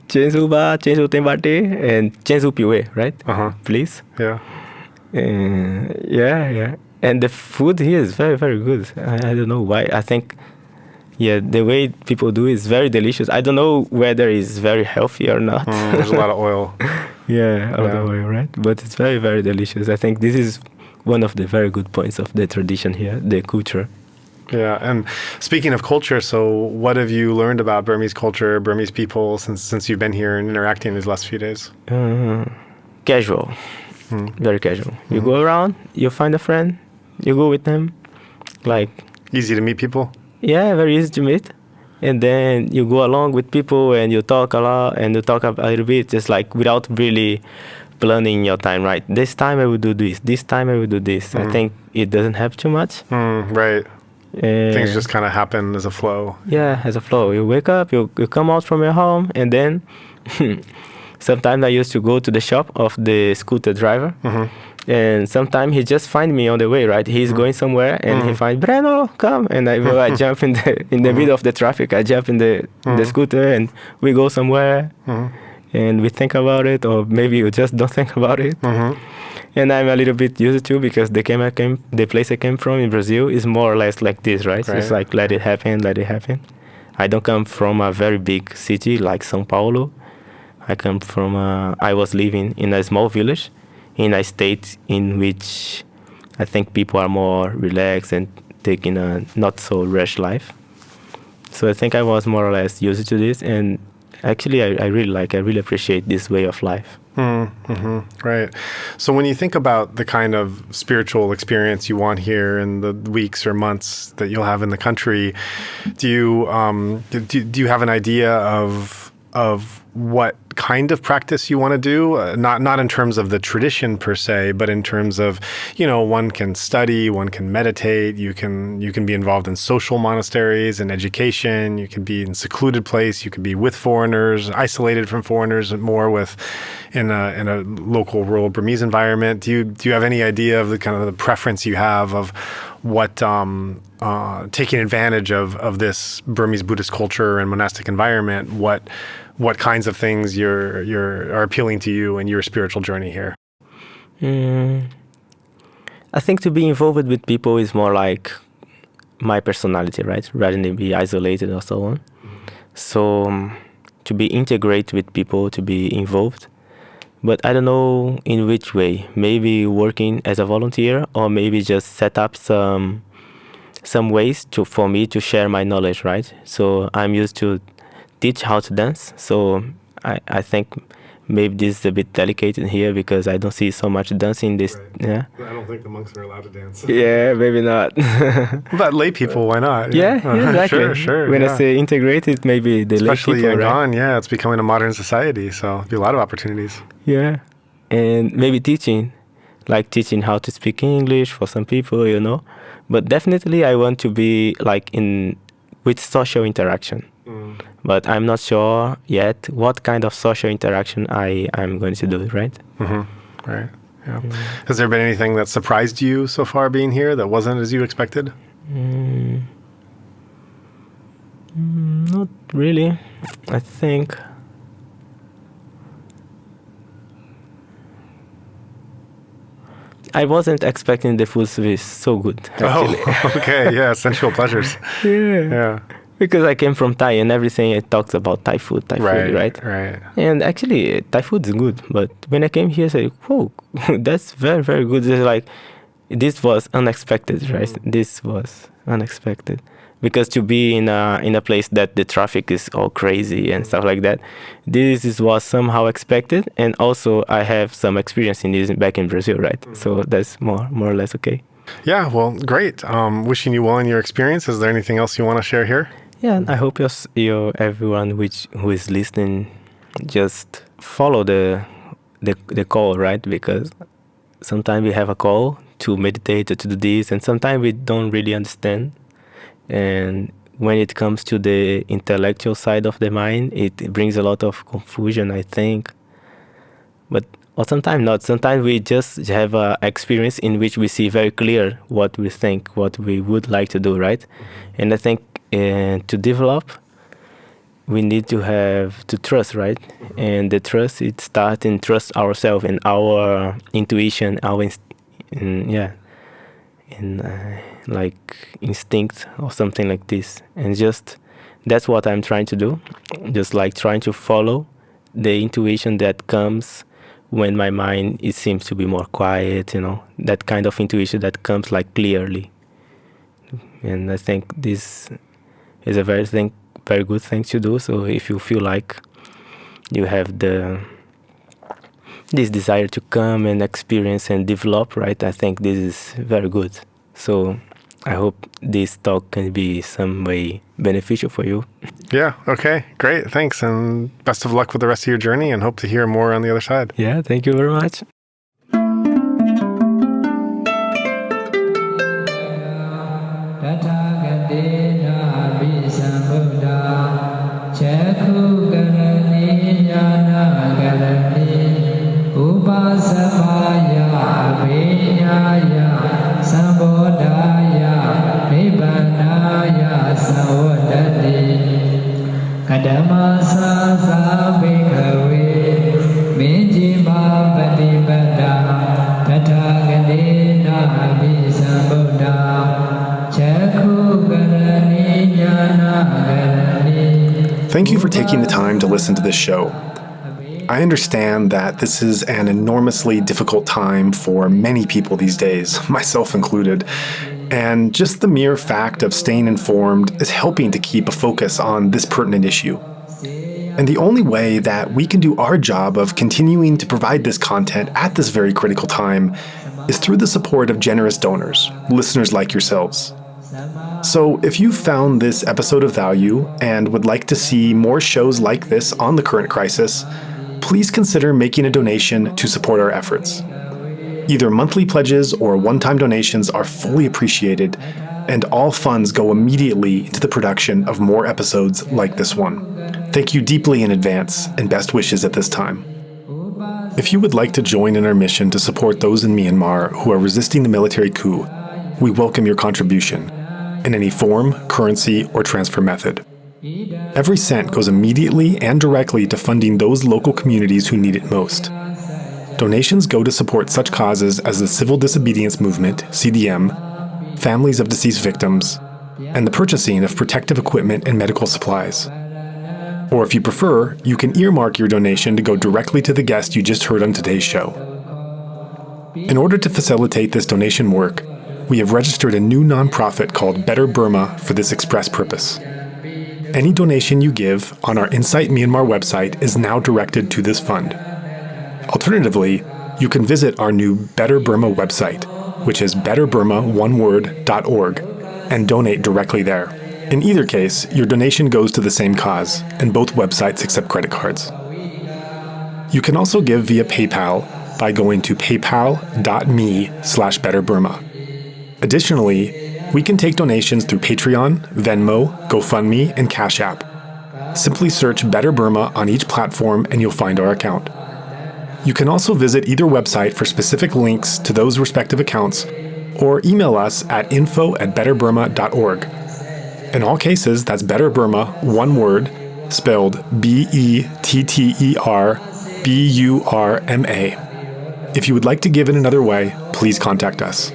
Chensu ba, chensu tembate, and chensu piwe, right? Please. Yeah. Yeah. And the food here is very, very good. I don't know why. I think, the way people do is very delicious. I don't know whether it's very healthy or not. There's a lot of oil. A lot of oil, right? But it's very, very delicious. I think this is one of the very good points of the tradition here, the culture. Yeah, and speaking of culture, so what have you learned about Burmese culture, Burmese people since you've been here and interacting these last few days? Casual, very casual. You go around, you find a friend, you go with them, like... Easy to meet people? Yeah, very easy to meet. And then you go along with people and you talk a lot and you talk a little bit, just like without really planning your time, right? This time I will do this. This time I will do this. I think it doesn't have too much. Right. Things just kind of happen as a flow. Yeah, as a flow. You wake up, you come out from your home, and then sometimes I used to go to the shop of the scooter driver. And sometimes he just find me on the way, right? He's going somewhere, and he find Breno, come, and I jump in the middle of the traffic. I jump in the scooter, and we go somewhere, and we think about it, or maybe we just don't think about it. And I'm a little bit used to, because the place I came from in Brazil is more or less like this, right? It's like let it happen, let it happen. I don't come from a very big city like São Paulo. I was living in a small village in a state in which I think people are more relaxed and taking a not so rush life. So I think I was more or less used to this, and actually I really appreciate this way of life. Right. So when you think about the kind of spiritual experience you want here in the weeks or months that you'll have in the country, do you have an idea of what kind of practice you want to do? Not in terms of the tradition per se, but in terms of, one can study, one can meditate, you can be involved in social monasteries and education, you can be in secluded place, you could be with foreigners, isolated from foreigners, more in a local rural Burmese environment. Do you have any idea of the kind of the preference you have of what taking advantage of this Burmese Buddhist culture and monastic environment, what kinds of things are appealing to you in your spiritual journey here? I think to be involved with people is more like my personality, right? Rather than be isolated or so on. So to be integrated with people, to be involved. But I don't know in which way. Maybe working as a volunteer, or maybe just set up some ways for me to share my knowledge, right? So I'm used to teach how to dance. So I think maybe this is a bit delicate in here, because I don't see so much dancing in this. Right. Yeah. I don't think the monks are allowed to dance. Yeah, maybe not. But lay people, why not? Yeah, exactly. Sure. When I say integrated, maybe the especially lay people, Yangon, right? It's becoming a modern society, so there'll be a lot of opportunities. Yeah, and maybe teaching how to speak English for some people, But definitely I want to be with social interaction. But I'm not sure yet what kind of social interaction I'm going to do, right? Right. Yeah. Has there been anything that surprised you so far being here that wasn't as you expected? Not really. I think I wasn't expecting the food to be so good, actually. Oh, okay. Yeah, sensual pleasures. Yeah. Because I came from Thai, and everything it talks about Thai food, right? Right. And actually, Thai food is good. But when I came here, I said, whoa, that's very, very good. It's this was unexpected, right? This was unexpected. Because to be in a place that the traffic is all crazy and stuff like that, was somehow expected. And also, I have some experience in this back in Brazil, right? So that's more or less okay. Yeah, well, great. Wishing you well in your experience. Is there anything else you want to share here? Yeah, I hope everyone who is listening just follow the call, right? Because sometimes we have a call to meditate or to do this, and sometimes we don't really understand. And when it comes to the intellectual side of the mind, it brings a lot of confusion, I think. Or sometimes not. Sometimes we just have an experience in which we see very clear what we think, what we would like to do, right? And I think to develop, we need to trust, right? And the trust, it starts in trust ourselves and our intuition, instinct or something like this. And just that's what I'm trying to do. Just trying to follow the intuition that comes when my mind, it seems to be more quiet, that kind of intuition that comes clearly. And I think this is a very good thing to do. So if you feel like you have this desire to come and experience and develop, right, I think this is very good. So I hope this talk can be some way beneficial for you. Yeah, okay, great, thanks, and best of luck with the rest of your journey, and hope to hear more on the other side. Yeah, thank you very much. Thank you for taking the time to listen to this show. I understand that this is an enormously difficult time for many people these days, myself included, and just the mere fact of staying informed is helping to keep a focus on this pertinent issue. And the only way that we can do our job of continuing to provide this content at this very critical time is through the support of generous donors, listeners like yourselves. So if you found this episode of value and would like to see more shows like this on the current crisis, please consider making a donation to support our efforts. Either monthly pledges or one-time donations are fully appreciated, and all funds go immediately into the production of more episodes like this one. Thank you deeply in advance, and best wishes at this time. If you would like to join in our mission to support those in Myanmar who are resisting the military coup, we welcome your contribution in any form, currency, or transfer method. Every cent goes immediately and directly to funding those local communities who need it most. Donations go to support such causes as the Civil Disobedience Movement, CDM, families of deceased victims, and the purchasing of protective equipment and medical supplies. Or if you prefer, you can earmark your donation to go directly to the guest you just heard on today's show. In order to facilitate this donation work, we have registered a new nonprofit called Better Burma for this express purpose. Any donation you give on our Insight Myanmar website is now directed to this fund. Alternatively, you can visit our new Better Burma website, which is betterburma.org, and donate directly there. In either case, your donation goes to the same cause, and both websites accept credit cards. You can also give via PayPal by going to paypal.me/betterburma. Additionally, we can take donations through Patreon, Venmo, GoFundMe, and Cash App. Simply search Better Burma on each platform and you'll find our account. You can also visit either website for specific links to those respective accounts or email us at info@betterburma.org. In all cases, that's Better Burma, one word, spelled BETTERBURMA. If you would like to give in another way, please contact us.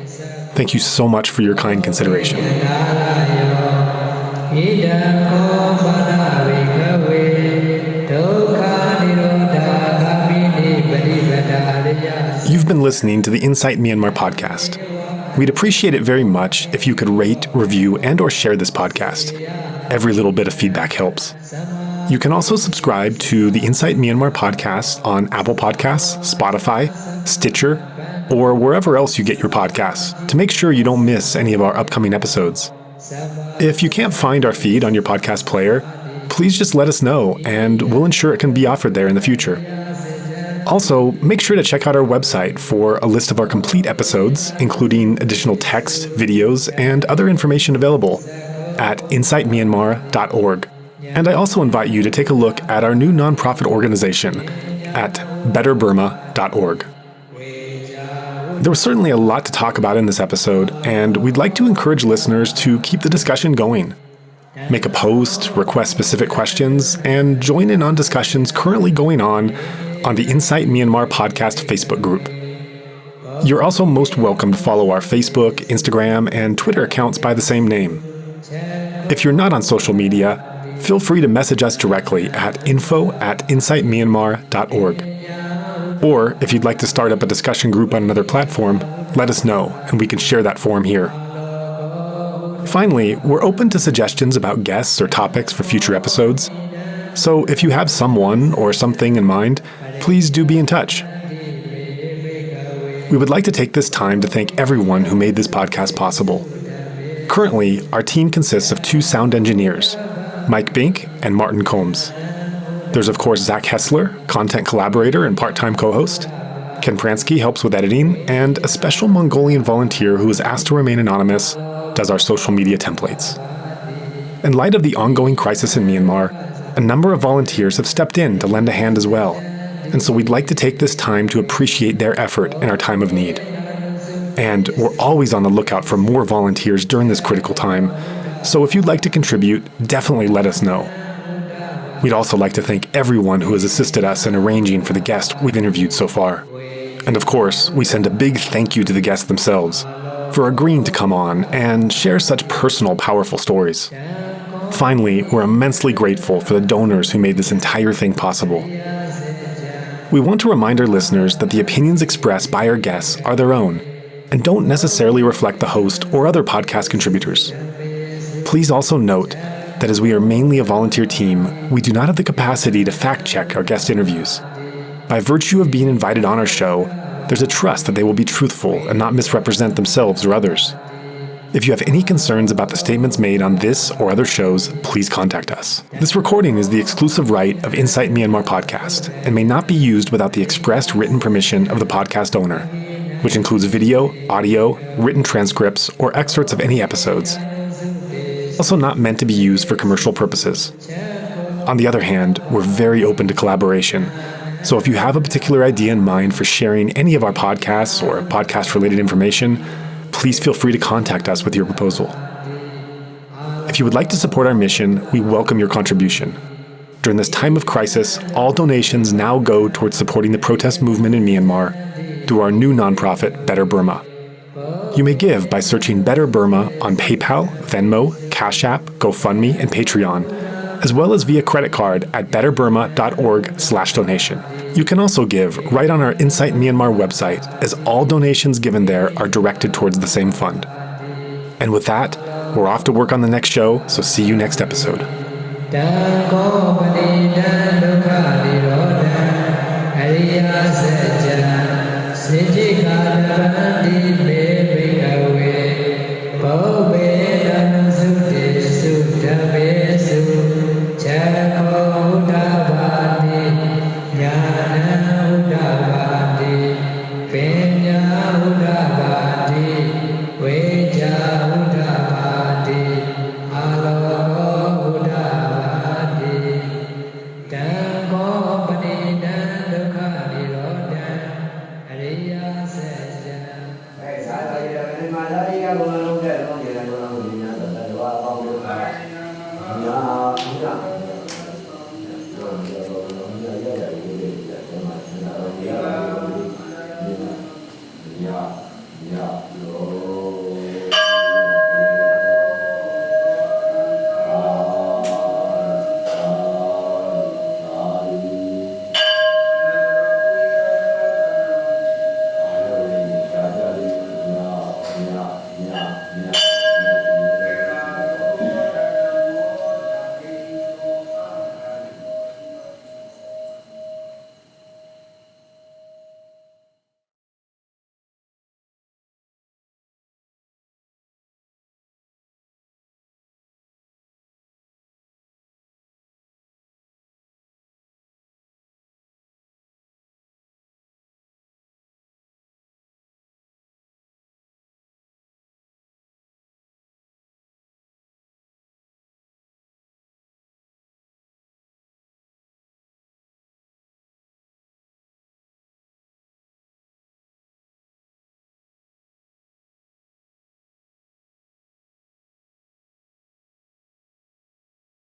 Thank you so much for your kind consideration. You've been listening to the Insight Myanmar podcast. We'd appreciate it very much if you could rate, review, and/or share this podcast. Every little bit of feedback helps. You can also subscribe to the Insight Myanmar podcast on Apple Podcasts, Spotify, Stitcher, or wherever else you get your podcasts to make sure you don't miss any of our upcoming episodes. If you can't find our feed on your podcast player, please just let us know and we'll ensure it can be offered there in the future. Also, make sure to check out our website for a list of our complete episodes, including additional text, videos, and other information available at insightmyanmar.org. And I also invite you to take a look at our new nonprofit organization at betterburma.org. There was certainly a lot to talk about in this episode, and we'd like to encourage listeners to keep the discussion going. Make a post, request specific questions, and join in on discussions currently going on the Insight Myanmar podcast Facebook group. You're also most welcome to follow our Facebook, Instagram, and Twitter accounts by the same name. If you're not on social media, feel free to message us directly at info@insightmyanmar.org. Or if you'd like to start up a discussion group on another platform, let us know and we can share that forum here. Finally, we're open to suggestions about guests or topics for future episodes. So if you have someone or something in mind, please do be in touch. We would like to take this time to thank everyone who made this podcast possible. Currently, our team consists of 2 sound engineers, Mike Bink and Martin Combs. There's of course Zach Hessler, content collaborator and part-time co-host. Ken Pransky helps with editing, and a special Mongolian volunteer who is asked to remain anonymous does our social media templates. In light of the ongoing crisis in Myanmar, a number of volunteers have stepped in to lend a hand as well, and so we'd like to take this time to appreciate their effort in our time of need. And we're always on the lookout for more volunteers during this critical time, so if you'd like to contribute, definitely let us know. We'd also like to thank everyone who has assisted us in arranging for the guests we've interviewed so far. And of course, we send a big thank you to the guests themselves for agreeing to come on and share such personal, powerful stories. Finally, we're immensely grateful for the donors who made this entire thing possible. We want to remind our listeners that the opinions expressed by our guests are their own and don't necessarily reflect the host or other podcast contributors. Please also note that as we are mainly a volunteer team, we do not have the capacity to fact-check our guest interviews. By virtue of being invited on our show, there's a trust that they will be truthful and not misrepresent themselves or others. If you have any concerns about the statements made on this or other shows, please contact us. This recording is the exclusive right of Insight Myanmar podcast and may not be used without the expressed written permission of the podcast owner, which includes video, audio, written transcripts, or excerpts of any episodes. Also not meant to be used for commercial purposes. On the other hand, we're very open to collaboration, so if you have a particular idea in mind for sharing any of our podcasts or podcast-related information, please feel free to contact us with your proposal. If you would like to support our mission, we welcome your contribution. During this time of crisis, all donations now go towards supporting the protest movement in Myanmar through our new nonprofit, Better Burma. You may give by searching Better Burma on PayPal, Venmo, Cash App, GoFundMe, and Patreon, as well as via credit card at betterburma.org/donation. You can also give right on our Insight Myanmar website, as all donations given there are directed towards the same fund. And with that, we're off to work on the next show, so see you next episode.